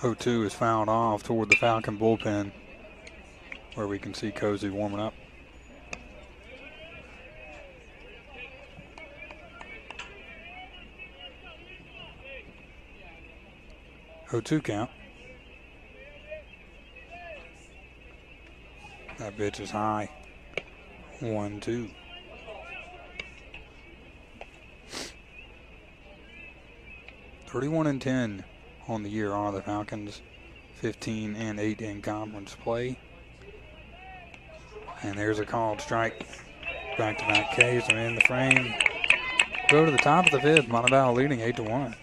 Speaker 2: O2 is fouled off toward the Falcon bullpen, where we can see Cozy warming up. O2 count. That pitch is high. 1-2. (31-10) on the year are the Falcons. 15-8 in conference play. And there's a called strike. Back-to-back Ks are in the frame. Go to the top of the 5th. Montevallo leading 8-1.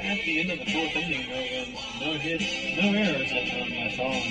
Speaker 1: At the end of the 4th inning, no hits, no errors at the run, that's all.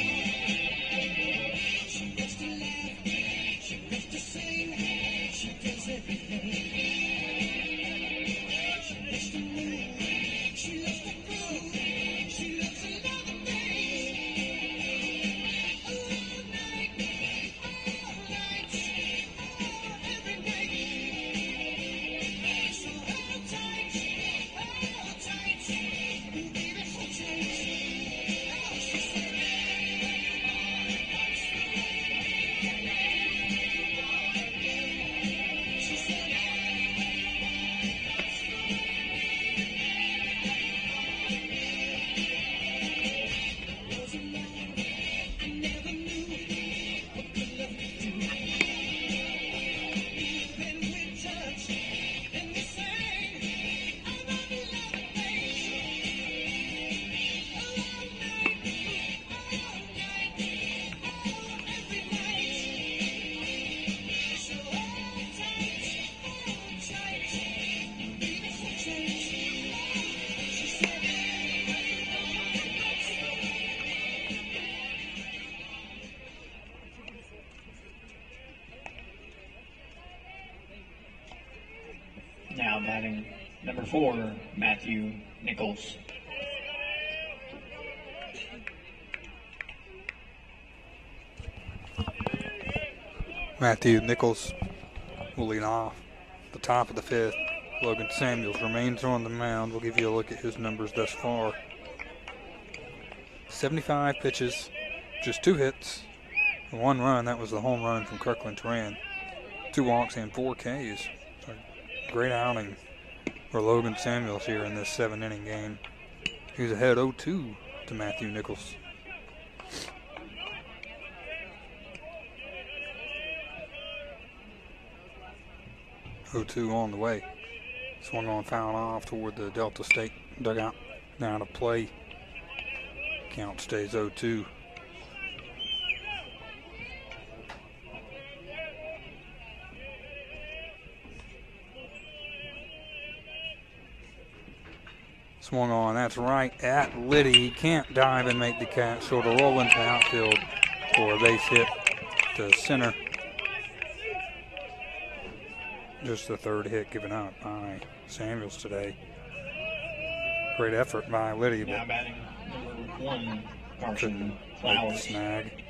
Speaker 1: Now batting number 4, Matthew Nichols.
Speaker 2: Matthew Nichols will lead off the top of the 5th. Logan Samuels remains on the mound. We'll give you a look at his numbers thus far. 75 pitches, just 2 hits, 1 run. That was the home run from Kirkland Turan. 2 walks and 4 Ks. So great outing for Logan Samuels here in this 7-inning game. He's ahead 0-2 to Matthew Nichols. On the way. Swung on, foul off toward the Delta State dugout. Now to play. Count stays 0-2. Swung on, that's right at Liddy. He can't dive and make the catch, so to roll into the outfield for a base hit to center. Just the third hit given up by Samuels today. Great effort by Liddy,
Speaker 1: Now
Speaker 2: but
Speaker 1: batting number 1, Carson
Speaker 2: couldn't make the
Speaker 1: Flowers.
Speaker 2: snag.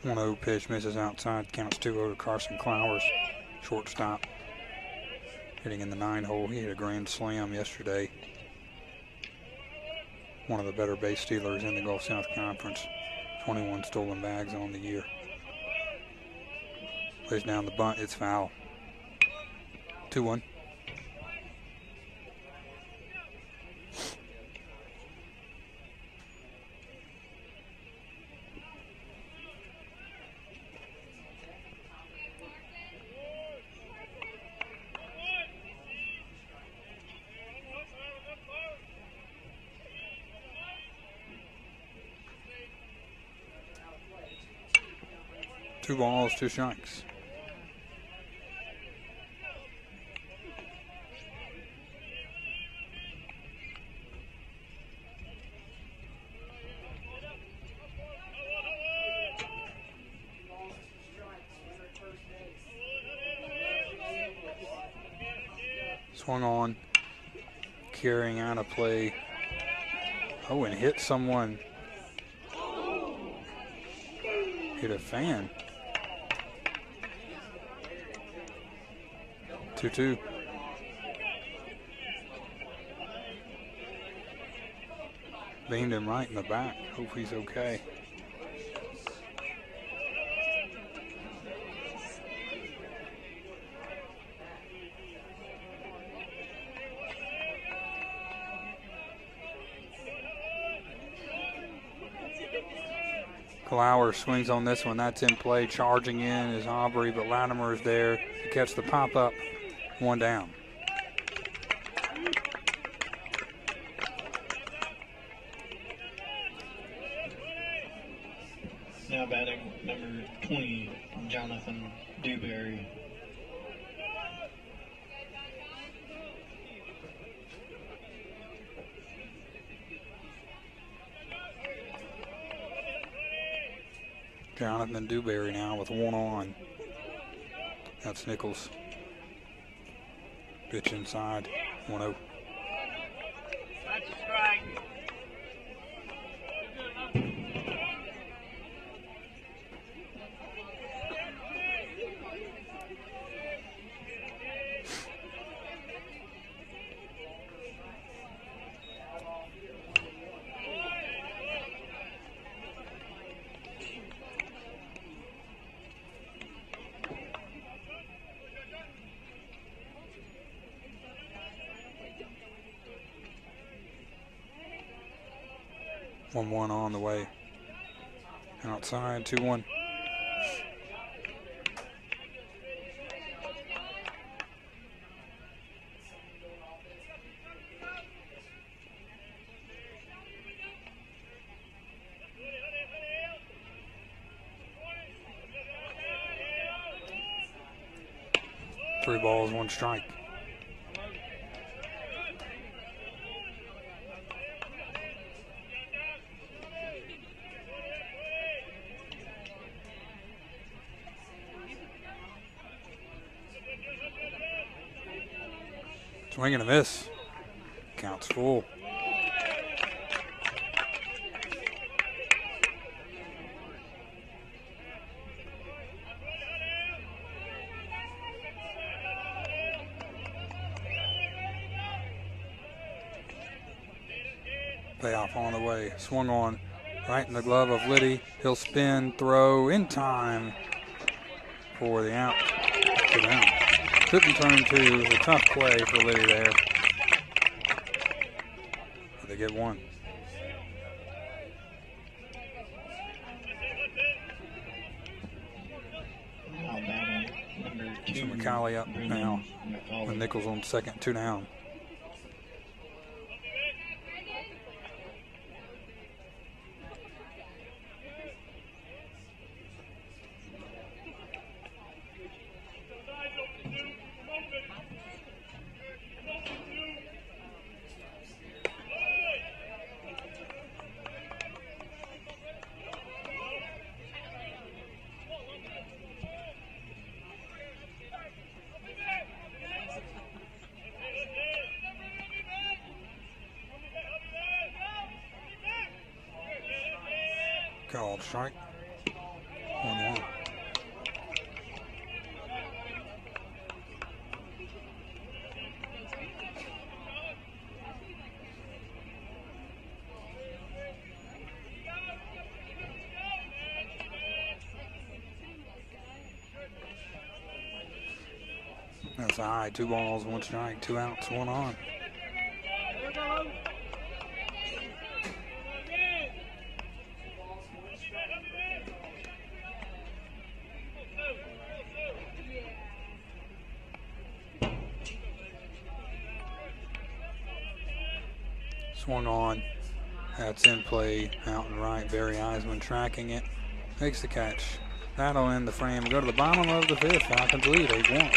Speaker 2: One 0 pitch misses outside, counts 2-0 to Carson Clowers, shortstop. Hitting in the 9-hole. He hit a grand slam yesterday. One of the better base stealers in the Gulf South Conference. 21 stolen bags on the year. Lays down the bunt, it's foul. 2-1. Two balls, 2 strikes. Swung on, carrying out a play. Oh, and hit someone. Hit a fan. 2-2. Beamed him right in the back. Hope he's okay. Clower swings on this one. That's in play. Charging in is Aubrey, but Latimer is there to catch the pop-up. 1 down.
Speaker 1: Now batting number 20, Jonathan Dewberry.
Speaker 2: Jonathan Dewberry now with 1 on. That's Nichols. Pitch inside, 1-0.
Speaker 3: That's a strike.
Speaker 2: One on the way. Outside, 2-1. Three balls, 1 strike. Swing and a miss. Count's full. Payoff on the way. Swung on right in the glove of Liddy. He'll spin, throw in time for the out. Two down. Couldn't turn two. It was a tough play for Liddy there. But they get one. So McCauley up now with Nichols on second, 2 down. Called strike. 1-1. That's a high. 2 balls, 1 strike, 2 outs, 1 on. Swung on. That's in play. Out and right. Barry Eisman tracking it. Makes the catch. That'll end the frame. Go to the bottom of the 5th. Falcons lead 8-1.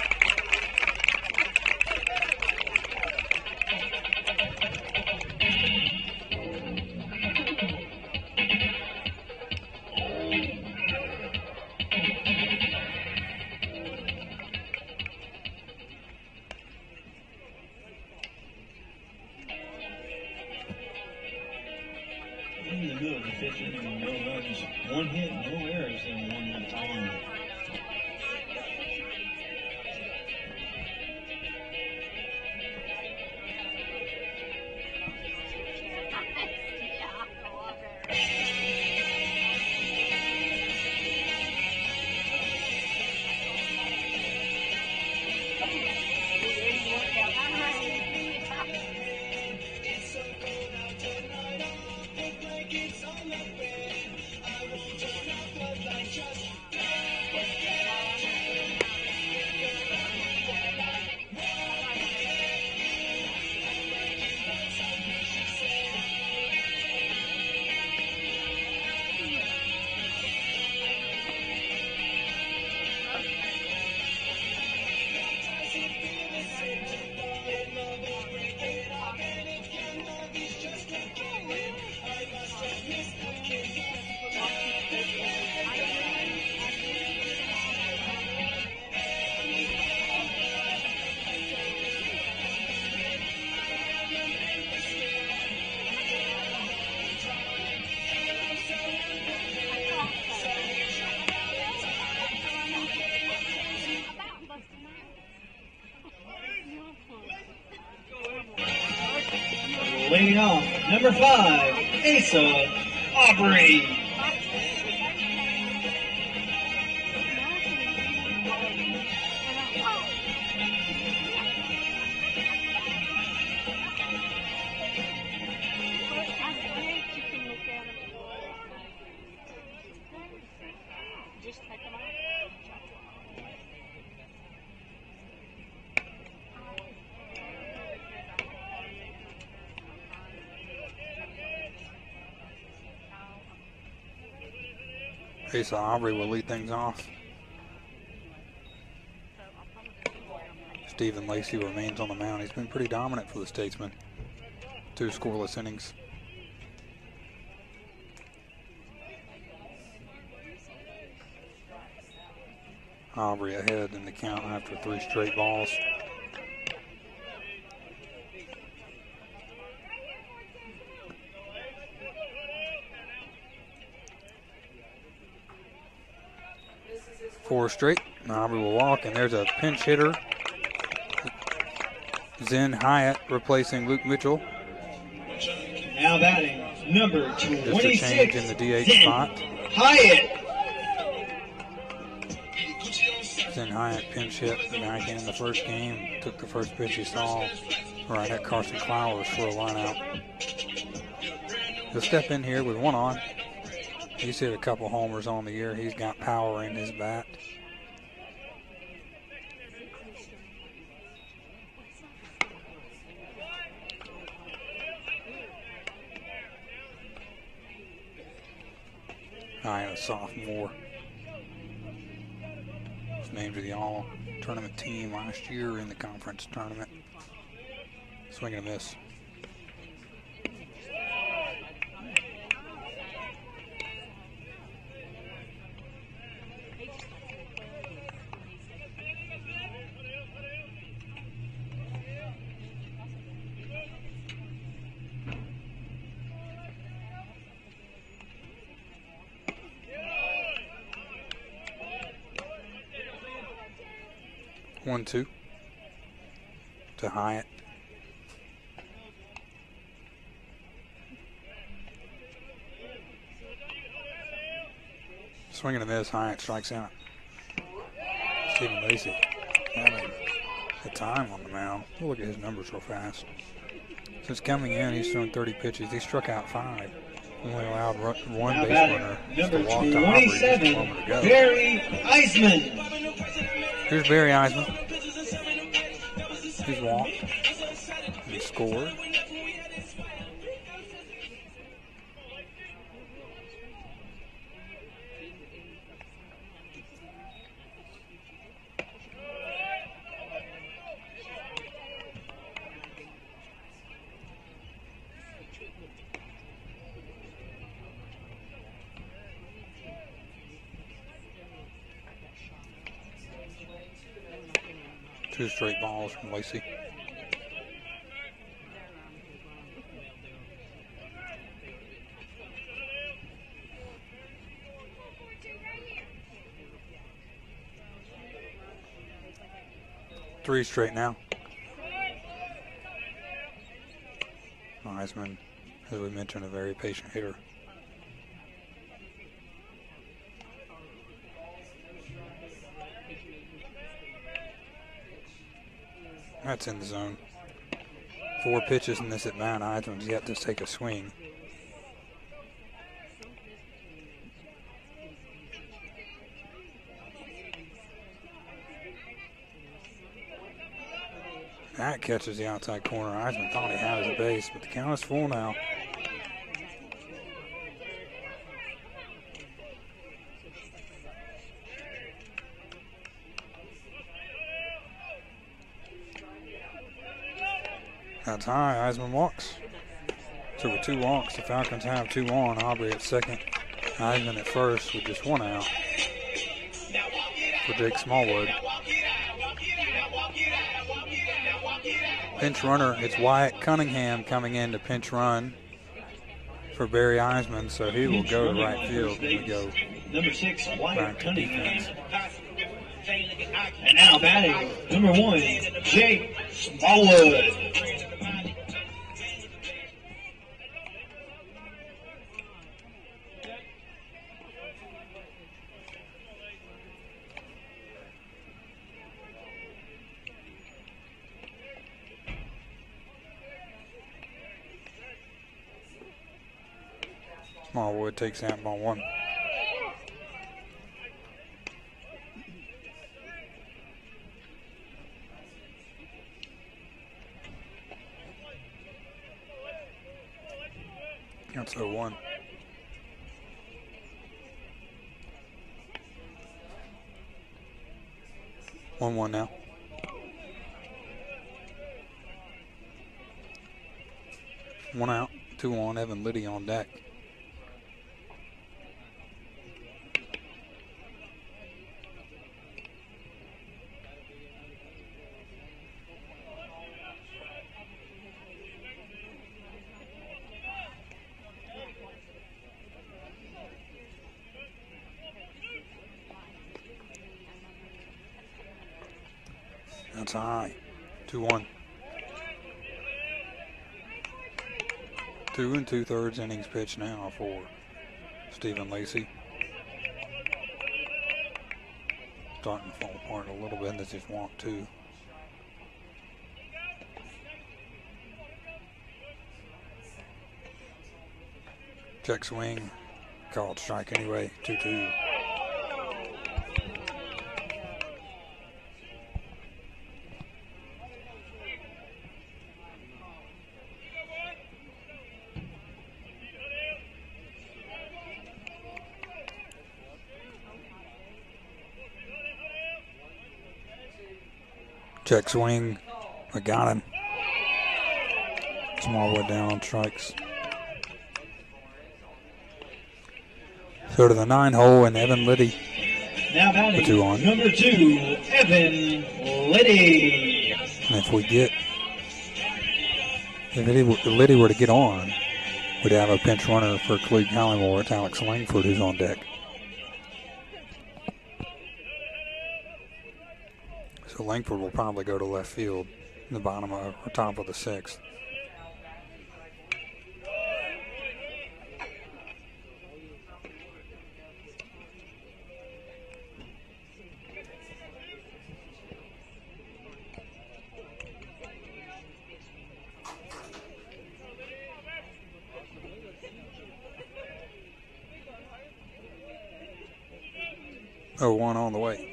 Speaker 1: One hit, no errors in 1 time. Leading off, number 5, Asa Aubrey.
Speaker 2: Asa Aubrey will lead things off. Stephen Lacey remains on the mound. He's been pretty dominant for the Statesmen. 2 scoreless innings. Aubrey ahead in the count after 3 straight balls. 4 straight. Aubrey will walk, and there's a pinch hitter. Zen Hyatt replacing Luke Mitchell.
Speaker 1: Now batting, number 26.
Speaker 2: Just a change in the DH spot.
Speaker 1: Hyatt.
Speaker 2: Zen Hyatt pinch hit back in the first game. Took the first pitch he saw right at Carson Clowers for a line out. He'll step in here with 1 on. He's hit a couple homers on the year. He's got power in his bat. Hyatt, a sophomore. Was named to the all-tournament team last year in the conference tournament. Swing and a miss. One, 2 to Hyatt. Swing and a miss. Hyatt strikes out. Stephen Lacey having a time on the mound. We'll look at his numbers real fast. Since coming in, he's thrown 30 pitches. He struck out 5. Only allowed 1 base runner to walk to Aubrey just a moment ago.
Speaker 1: Barry Eisman.
Speaker 2: Here's Barry Eisman. He's walked and scored. Two straight balls from Lacey. Three straight now. Eisman, as we mentioned, a very patient hitter. That's in the zone. 4 pitches in this at bat. Eisman's yet to take a swing. That catches the outside corner. Eisman thought he had his base, but the count is full now. That's high. Eisman walks. So with 2 walks, the Falcons have 2 on. Aubrey at second. Eisman at first with just 1 out for Jake Smallwood. Pinch runner, it's Wyatt Cunningham coming in to pinch run for Barry Eisman, so he will go to right field when we go
Speaker 1: number 6,
Speaker 2: back to defense.
Speaker 1: And now batting, number 1, Jake Smallwood.
Speaker 2: Smallwood takes out ball 1. That's 0-1. One now. One out, 2 on. Evan Liddy on deck. That's high. 2-1. 2 2/3 innings pitch now for Stephen Lacey. Starting to fall apart a little bit. This is want to. Check swing. Called strike anyway. 2-2. Check swing. I got him. Smallwood down on strikes. So to the 9 hole and Evan Liddy.
Speaker 1: Now batting,
Speaker 2: 2-on.
Speaker 1: number 2, Evan Liddy.
Speaker 2: And if Liddy were to get on, we'd have a pinch runner for Cleve Collymore. It's Alex Langford who's on deck. So Langford will probably go to left field in the bottom or top of the 6th. Oh, 1 on the way.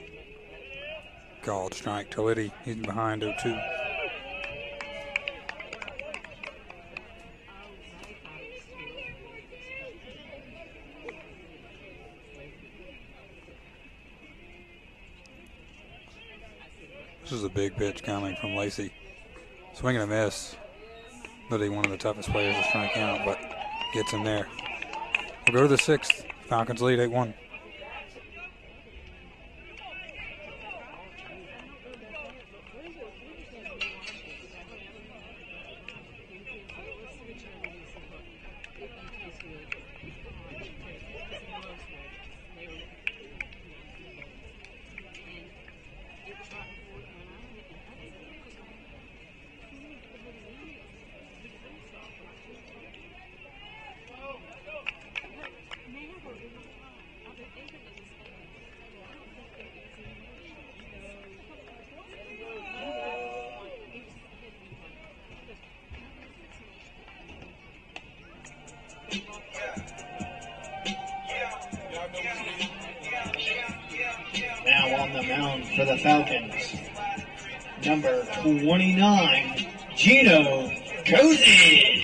Speaker 2: Called strike to Liddy. He's behind 0-2. This is a big pitch coming from Lacey. Swing and a miss. Liddy, one of the toughest players to strike out, but gets him there. We'll go to the 6th. Falcons lead 8-1.
Speaker 1: Now on the mound for the Falcons, number 29, Gino Cozy.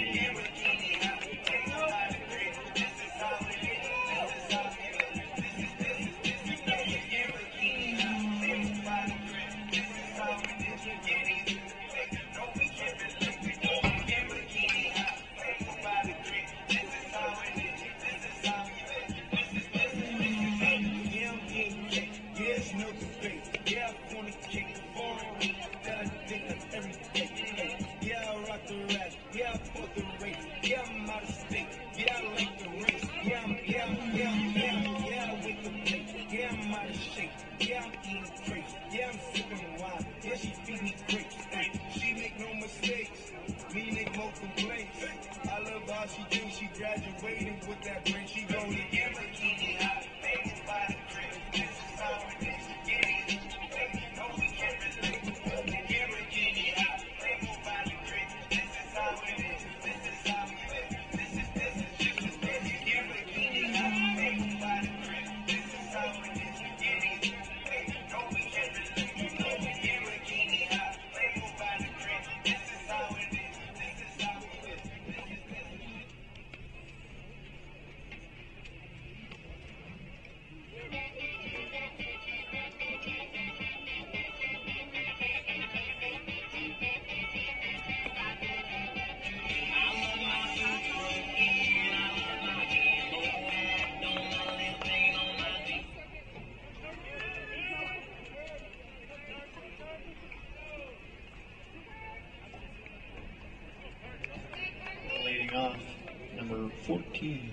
Speaker 1: Number 14,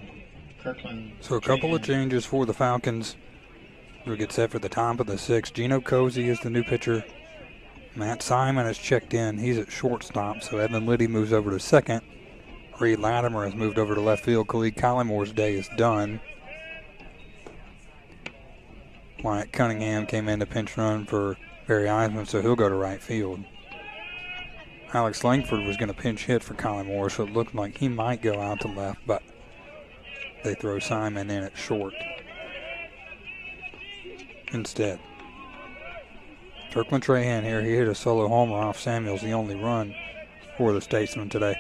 Speaker 1: Kirkland.
Speaker 2: So a couple of changes for the Falcons. We'll get set for the top of the 6th. Gino Cozy is the new pitcher. Matt Simon has checked in. He's at shortstop, so Evan Liddy moves over to second. Reed Latimer has moved over to left field. Khalid Collimore's day is done. Wyatt Cunningham came in to pinch run for Barry Eisman, so he'll go to right field. Alex Langford was going to pinch hit for Collimore, so it looked like he might go out to left, but they throw Simon in at short instead. Kirkland Trahan here. He hit a solo homer off Samuels, the only run for the Statesman today.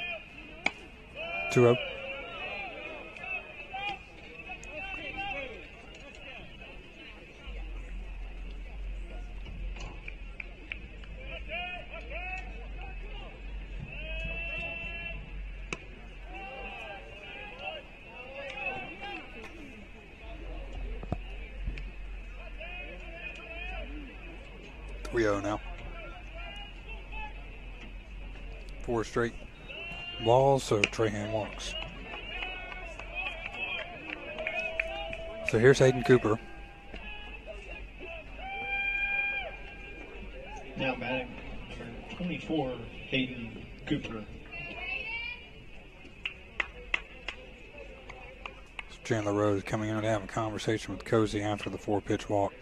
Speaker 2: 2-0. Now. 4 straight balls, so Trahan walks. So here's Hayden Cooper.
Speaker 1: Now batting number 24, Hayden Cooper.
Speaker 2: So Chandler Rose coming in to have a conversation with Cozy after the 4-pitch walk.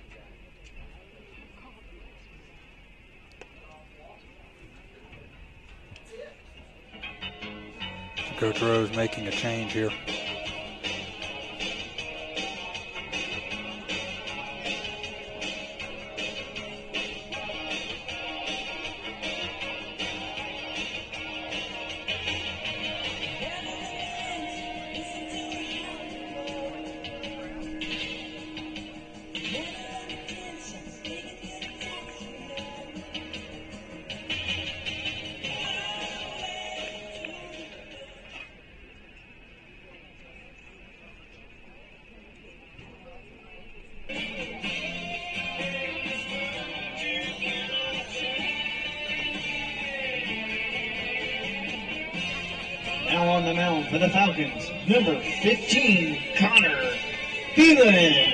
Speaker 2: Coach Rose making a change here.
Speaker 1: Now on the mound for the Falcons, number 15, Connor Phelan.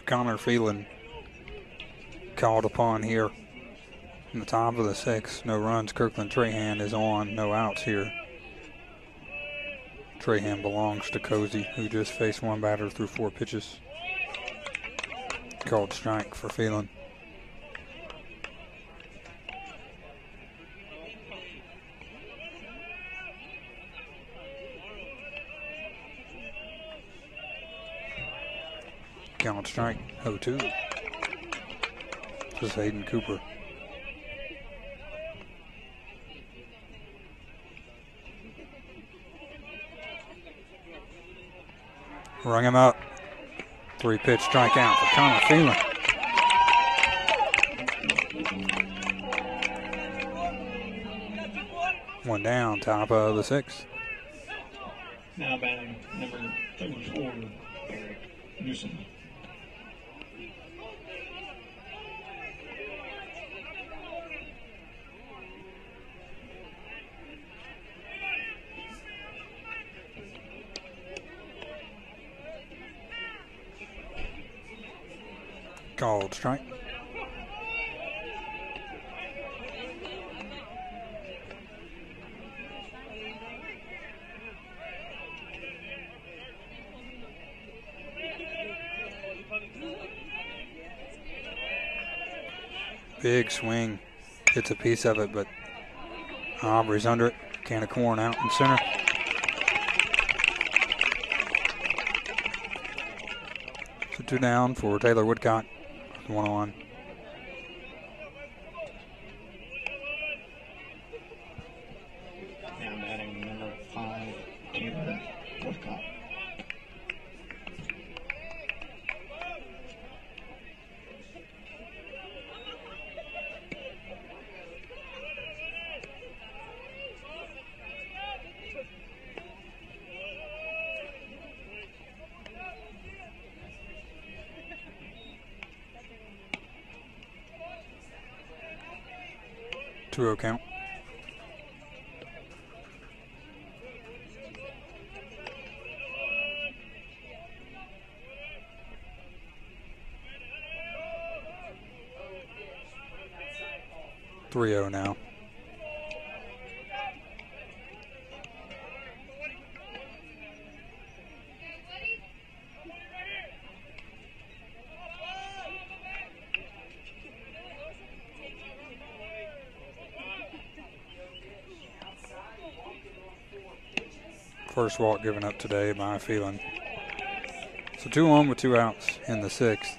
Speaker 2: Connor Phelan called upon here in the top of the 6th. No runs. Kirkland Trahan is on. No outs here. Trahan belongs to Cozy, who just faced one batter through 4 pitches. Called strike for Phelan. Count strike, 0-2. This is Hayden Cooper. Rung him up. 3-pitch strikeout for Connor Phelan. One down, top of the 6th.
Speaker 1: Now batting number 34, Eric Newsom.
Speaker 2: Called strike. Big swing. Hits a piece of it, but Aubrey's under it. Can of corn out in center. So 2 down for Taylor Woodcock. 1-on.
Speaker 1: Now batting number 5, Taylor Woodcock.
Speaker 2: Two-0 count. Three-0 now. First walk given up today by Phelan. So 2 on with 2 outs in the 6th.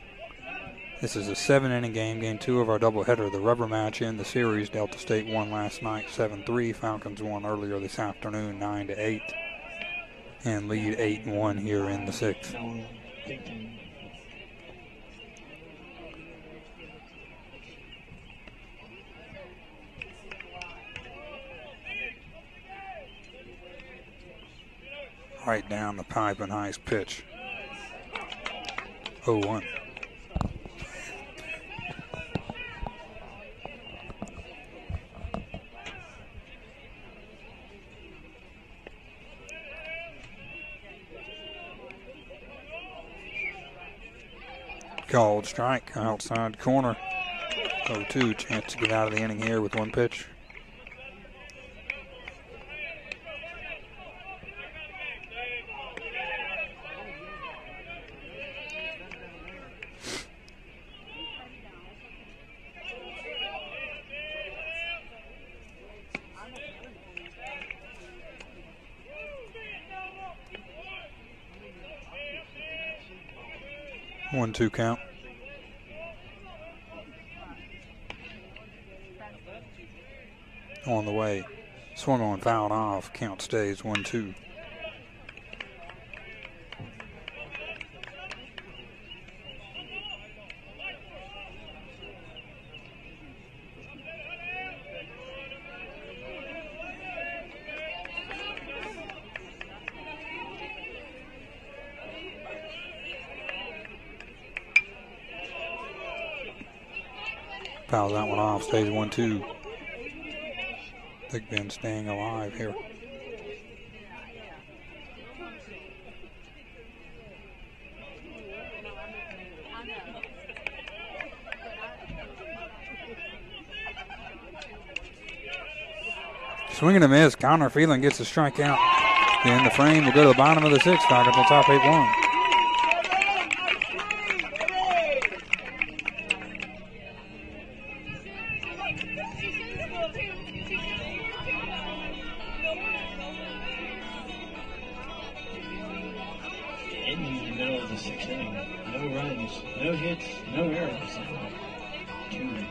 Speaker 2: This is a 7-inning game, game 2 of our doubleheader. The rubber match in the series. Delta State won last night 7-3. Falcons won earlier this afternoon 9-8. And lead 8-1 here in the 6th. Right down the pipe, a nice pitch. 0-1. Called strike, outside corner. 0-2, chance to get out of the inning here with 1 pitch. One-two count. On the way. Swung on, fouled off. Count stays 1-2. Fouls that one off, stays 1-2. Big Ben staying alive here. Swing and a miss. Connor Phelan gets a strikeout. In the frame will go to the bottom of the 6th. Falcons will top 8-1.
Speaker 1: No hits, no errors. 2.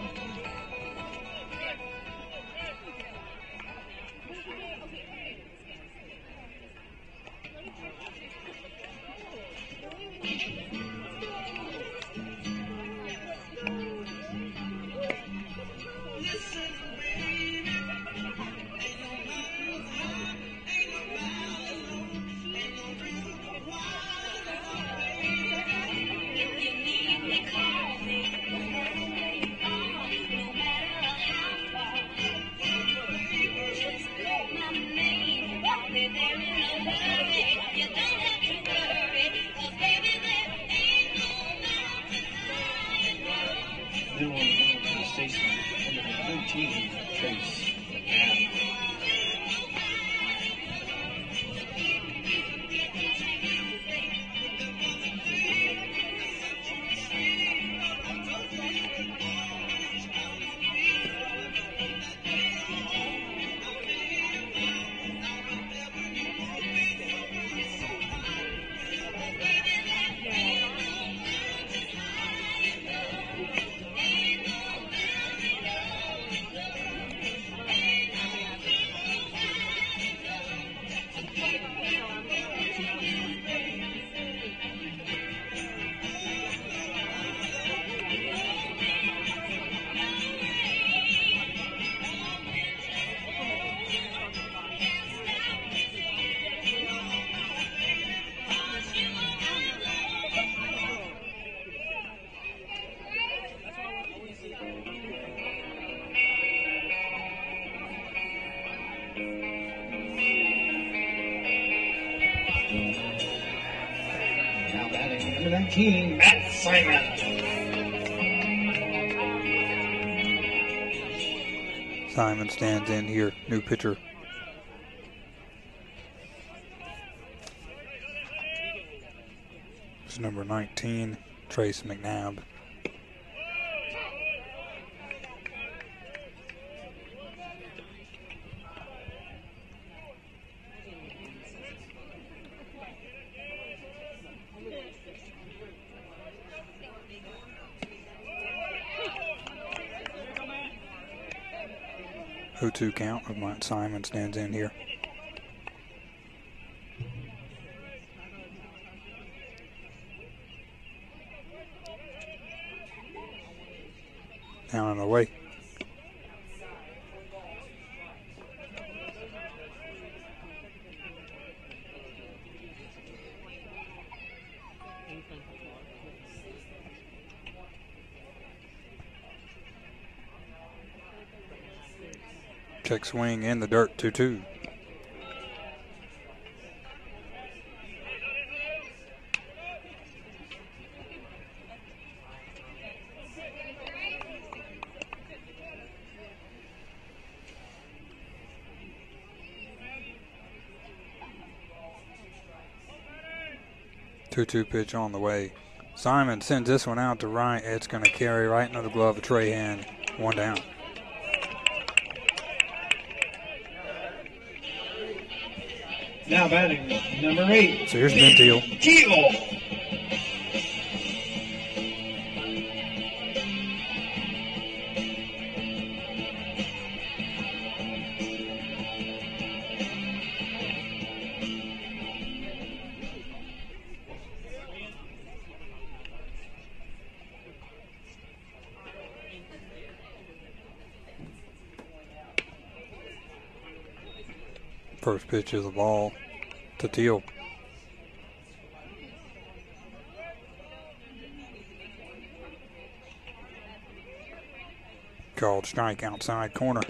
Speaker 1: 19, Chase McNabb. Now batting number 19, Matt Simon.
Speaker 2: Simon stands in here, new pitcher. It's number 19, Trace McNabb. O2 count of Matt Simon stands in here. Down and away. Check swing in the dirt, 2-2. Two pitch on the way. Simon sends this one out to right. It's going to carry right into the glove of Trahan. One down.
Speaker 1: Now batting number 8.
Speaker 2: So here's Ben Teal. First pitch is the ball to Teal. Called strike outside corner.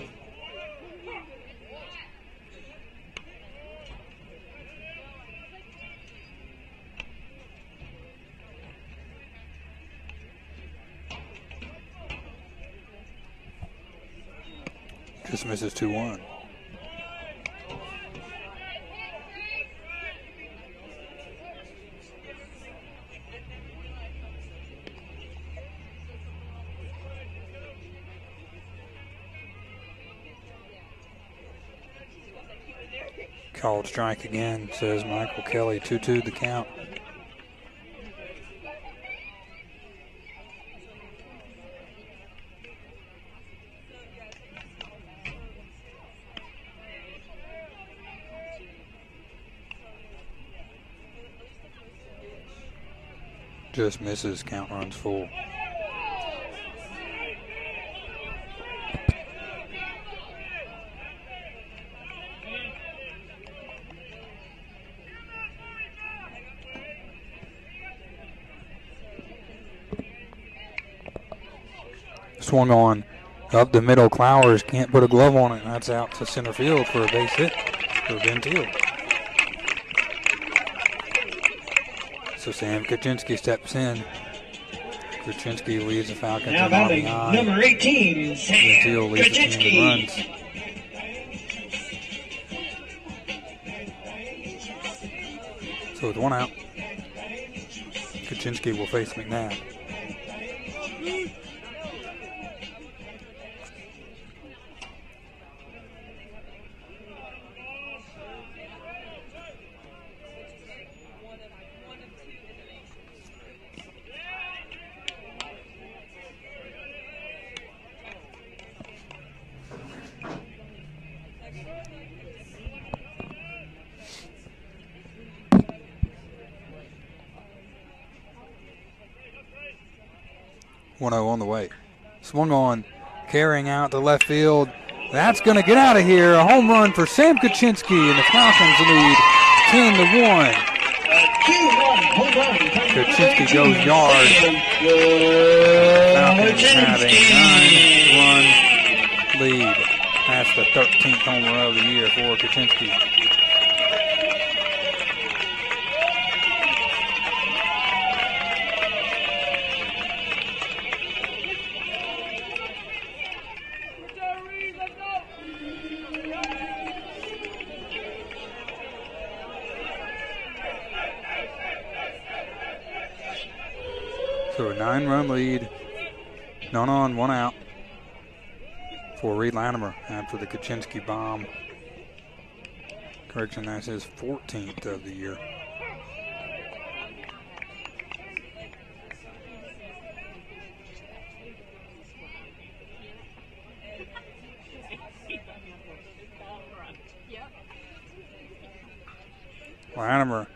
Speaker 2: Just misses 2-1. Called strike again, says Michael Kelly. 2-2 the count. Just misses, count runs full. Swung on up the middle. Clowers can't put a glove on it. That's out to center field for a base hit for Ben Teal. So Sam Kaczynski steps in Kuczynski leads the Falcons
Speaker 4: Now
Speaker 2: in
Speaker 4: batting
Speaker 2: RBI.
Speaker 4: number 18, Sam
Speaker 2: Gentile leads the team in
Speaker 4: Kuczynski.
Speaker 2: runs. So with 1 out, Kuczynski will face McNabb. On the way. Swung on, carrying out to left field. That's going to get out of here. A home run for Sam Kuczynski, and the Falcons lead 10-1. Kuczynski goes yard. Falcons have a 9-run lead. That's the 13th home run of the year for Kuczynski. So a 9-run lead, none on, 1 out for Reed Latimer after the Kuczynski bomb. Correction, that's his 14th of the year. Latimer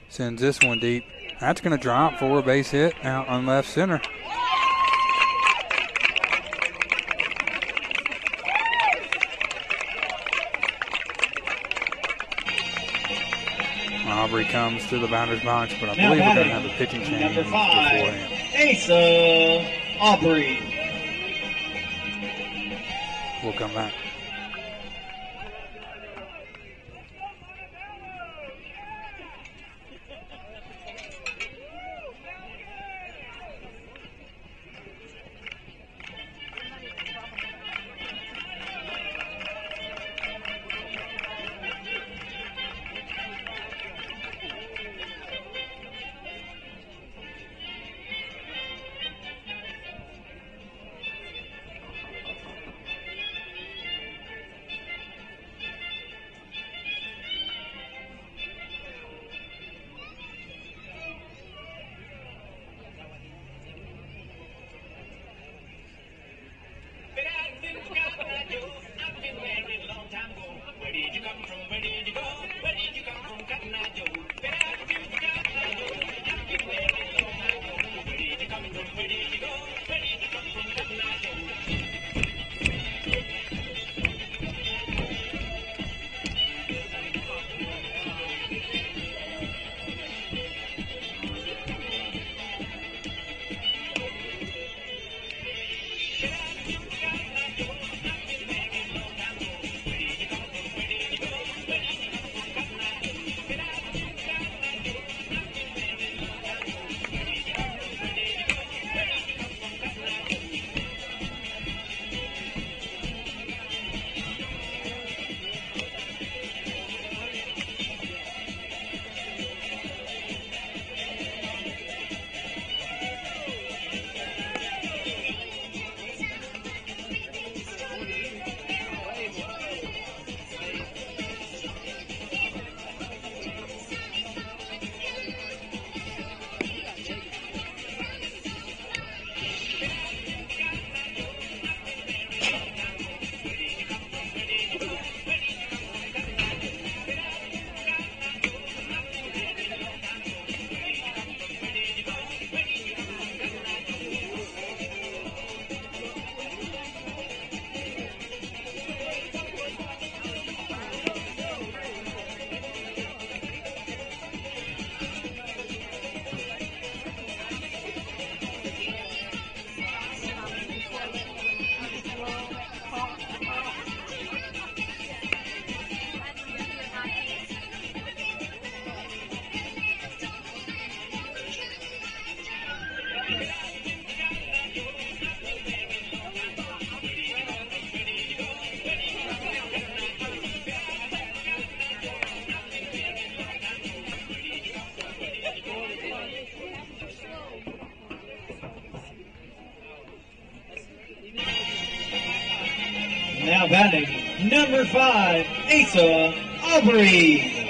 Speaker 2: sends this one deep. That's going to drop for a base hit out on left center. Aubrey comes to the batter's box, but I believe we're going to have a pitching change
Speaker 4: number 5,
Speaker 2: beforehand.
Speaker 4: Asa Aubrey.
Speaker 2: We'll come back.
Speaker 4: batting, number 5, Asa Aubrey.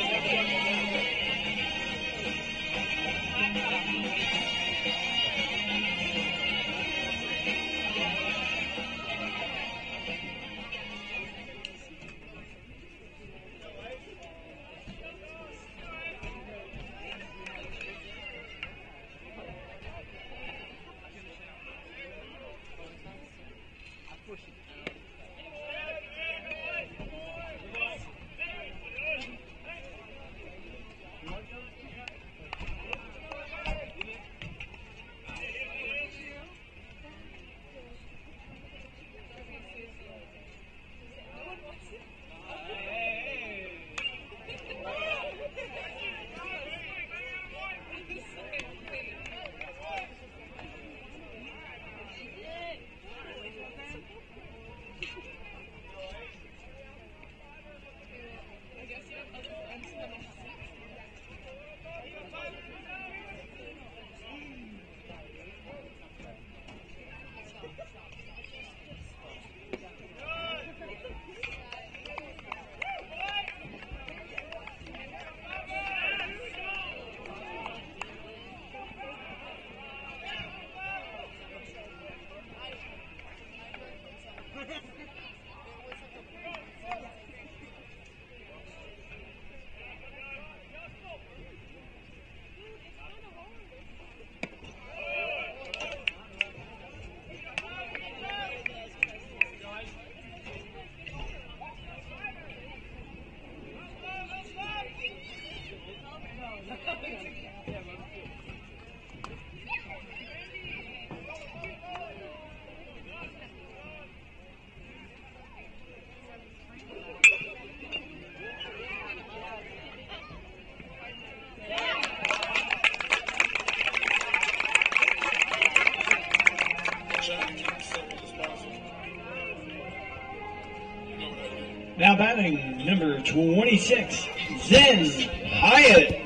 Speaker 4: Now batting, number 26, Zen Hyatt.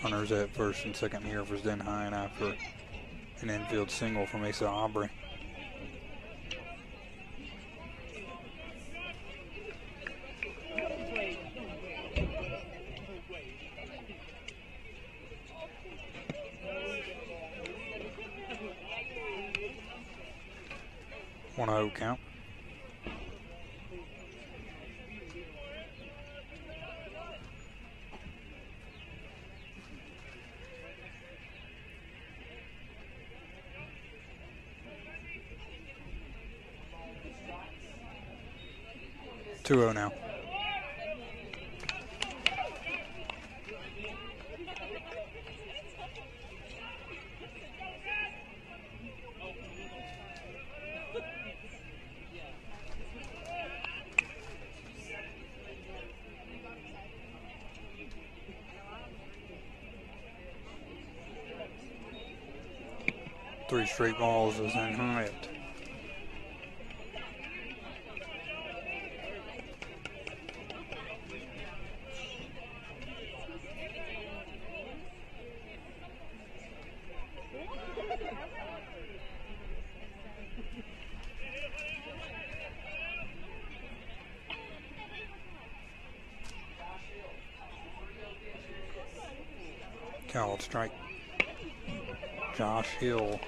Speaker 2: Runners at first and second here for Zen Hyatt after an infield single from Asa Aubrey. Count. Two-0 now. Three straight balls is in Hyatt. Called strike. Josh Hill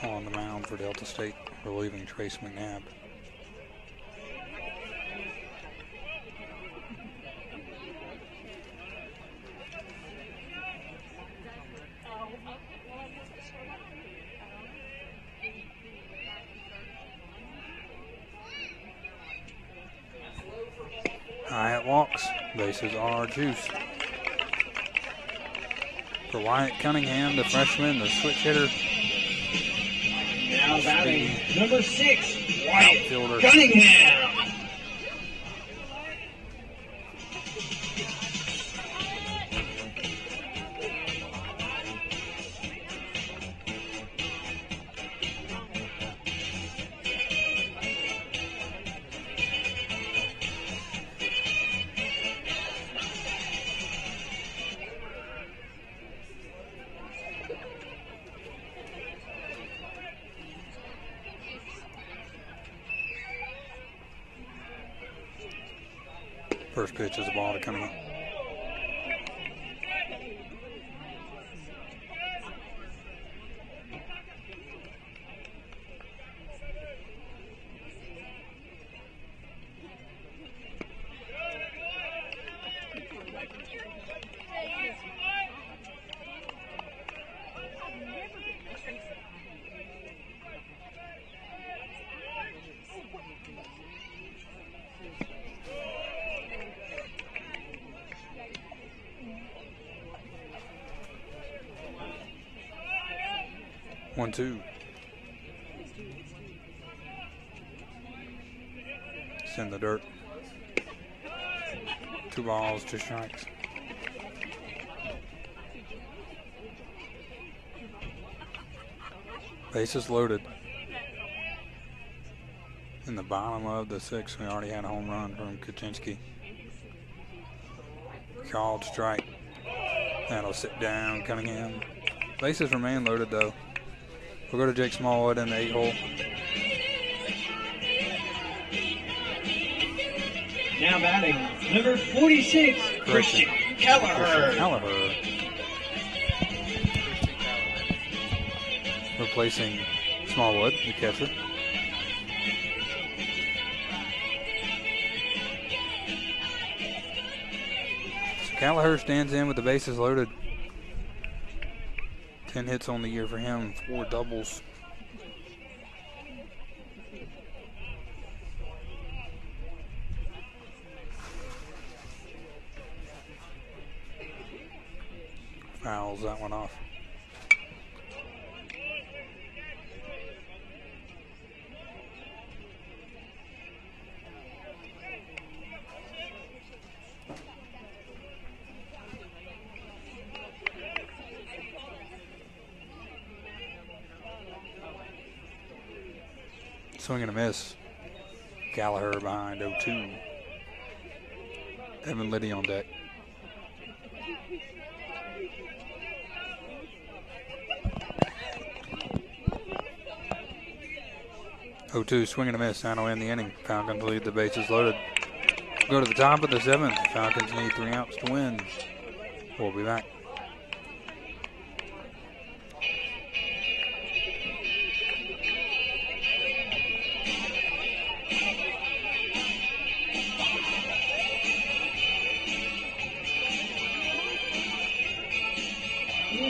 Speaker 2: on the mound for Delta State, relieving Trace McNabb. Hyatt walks, bases are juiced. For Wyatt Cunningham, the freshman, the switch hitter.
Speaker 4: Now batting, number 6, Wyatt
Speaker 2: outfielder
Speaker 4: Cunningham.
Speaker 2: First pitch is the ball to come in. One, two. It's in the dirt. 2 balls, 2 strikes. Bases loaded. In the bottom of the 6th, we already had a home run from Kaczynski. Called strike. That'll sit down, Cunningham. Bases remain loaded though. We'll go to Jake Smallwood in the 8 hole.
Speaker 4: Now batting, number 46, Christian Kelleher.
Speaker 2: Replacing Smallwood, the catcher. So Kelleher stands in with the bases loaded. 10 hits on the year for him, 4 doubles. Fouls that one off. Swing and a miss. Gallagher behind 0-2. Evan Liddy on deck. Swing and a miss. That'll end the inning. Falcons lead, the bases loaded. Go to the top of the 7th. Falcons need 3 outs to win. We'll be back.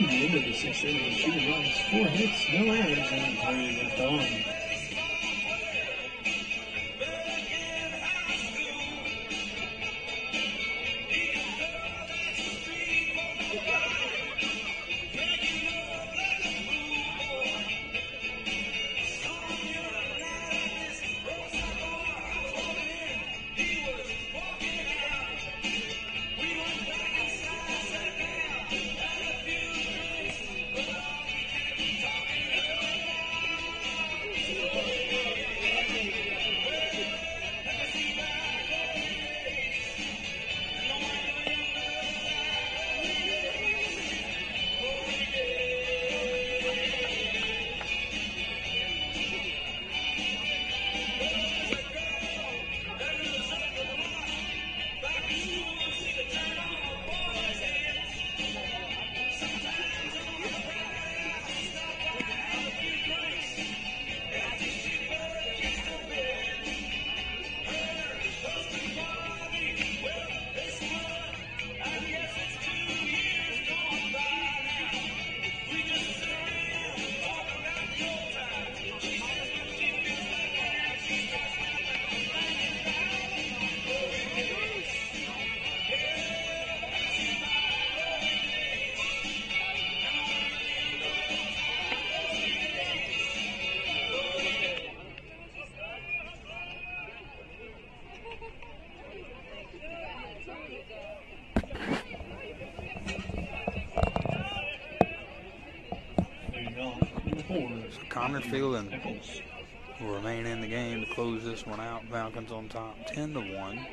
Speaker 1: Into the 6th inning, 2 runs, 4 hits, no errors, and 3 left on.
Speaker 2: Connor Phelan will remain in the game to close this one out. Falcons on top 10-1.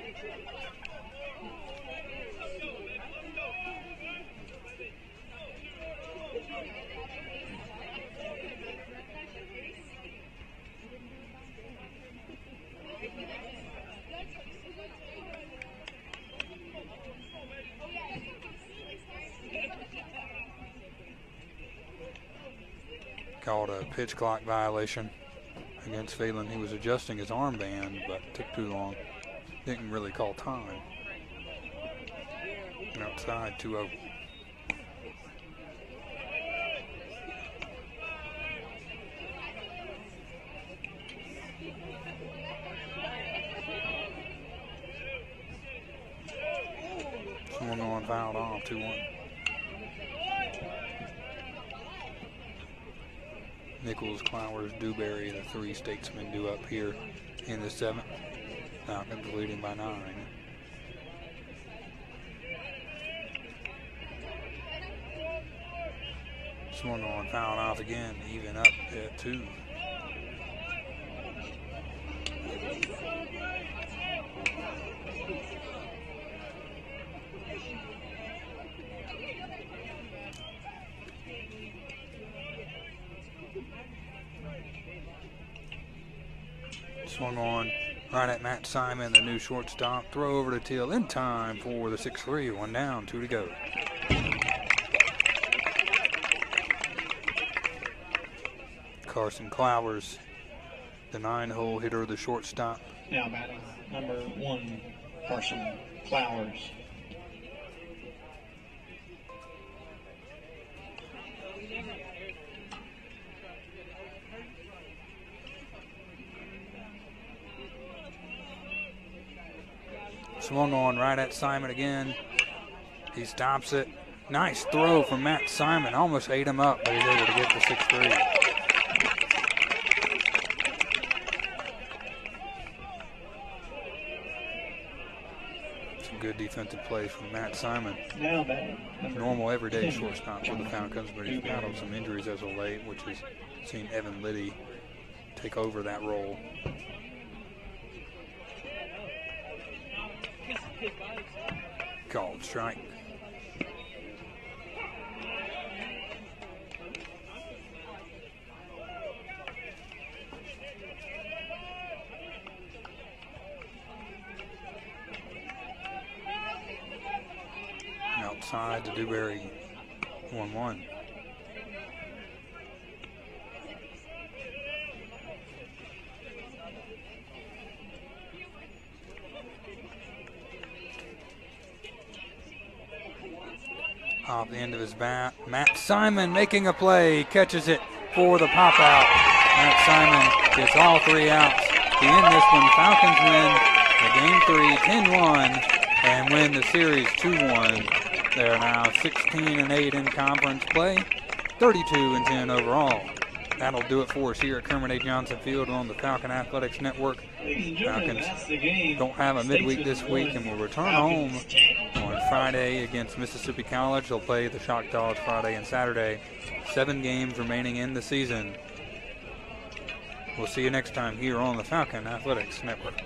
Speaker 2: Called a pitch clock violation against Phelan. He was adjusting his armband, but took too long. Didn't really call time. Outside 2-0. Someone on fouled off 2-1. Nichols, Clowers, Dewberry, the three statesmen due up here in the 7th. Falcons leading by 9. Swung on, fouled off again, even up at 2. Swung on right at Matt Simon, the new shortstop. Throw over to Teal in time for the 6-3. 1 down, 2 to go. Carson Clowers, the 9-hole hitter, the shortstop.
Speaker 1: Now batting number 1, Carson Clowers.
Speaker 2: Swung on right at Simon again. He stops it. Nice throw from Matt Simon. Almost ate him up, but he's able to get the 6-3. Some good defensive plays from Matt Simon.
Speaker 1: Now batting
Speaker 2: normal everyday shortstop for the Falcons, but he's battled some injuries as of late, which has seen Evan Liddy take over that role. Called strike. Outside to Dewberry, 1-1. Off the end of his bat, Matt Simon making a play, catches it for the pop out. Matt Simon gets all 3 outs to end this one. Falcons win the game 3, 10-1, and win the series 2-1. They're now 16-8 in conference play, 32-10 overall. That'll do it for us here at Kermit A. Johnson Field on the Falcon Athletics Network. Falcons don't have a midweek this week and will return home on Friday against Mississippi College. They'll play the Choctaws Friday and Saturday. 7 games remaining in the season. We'll see you next time here on the Falcon Athletics Network.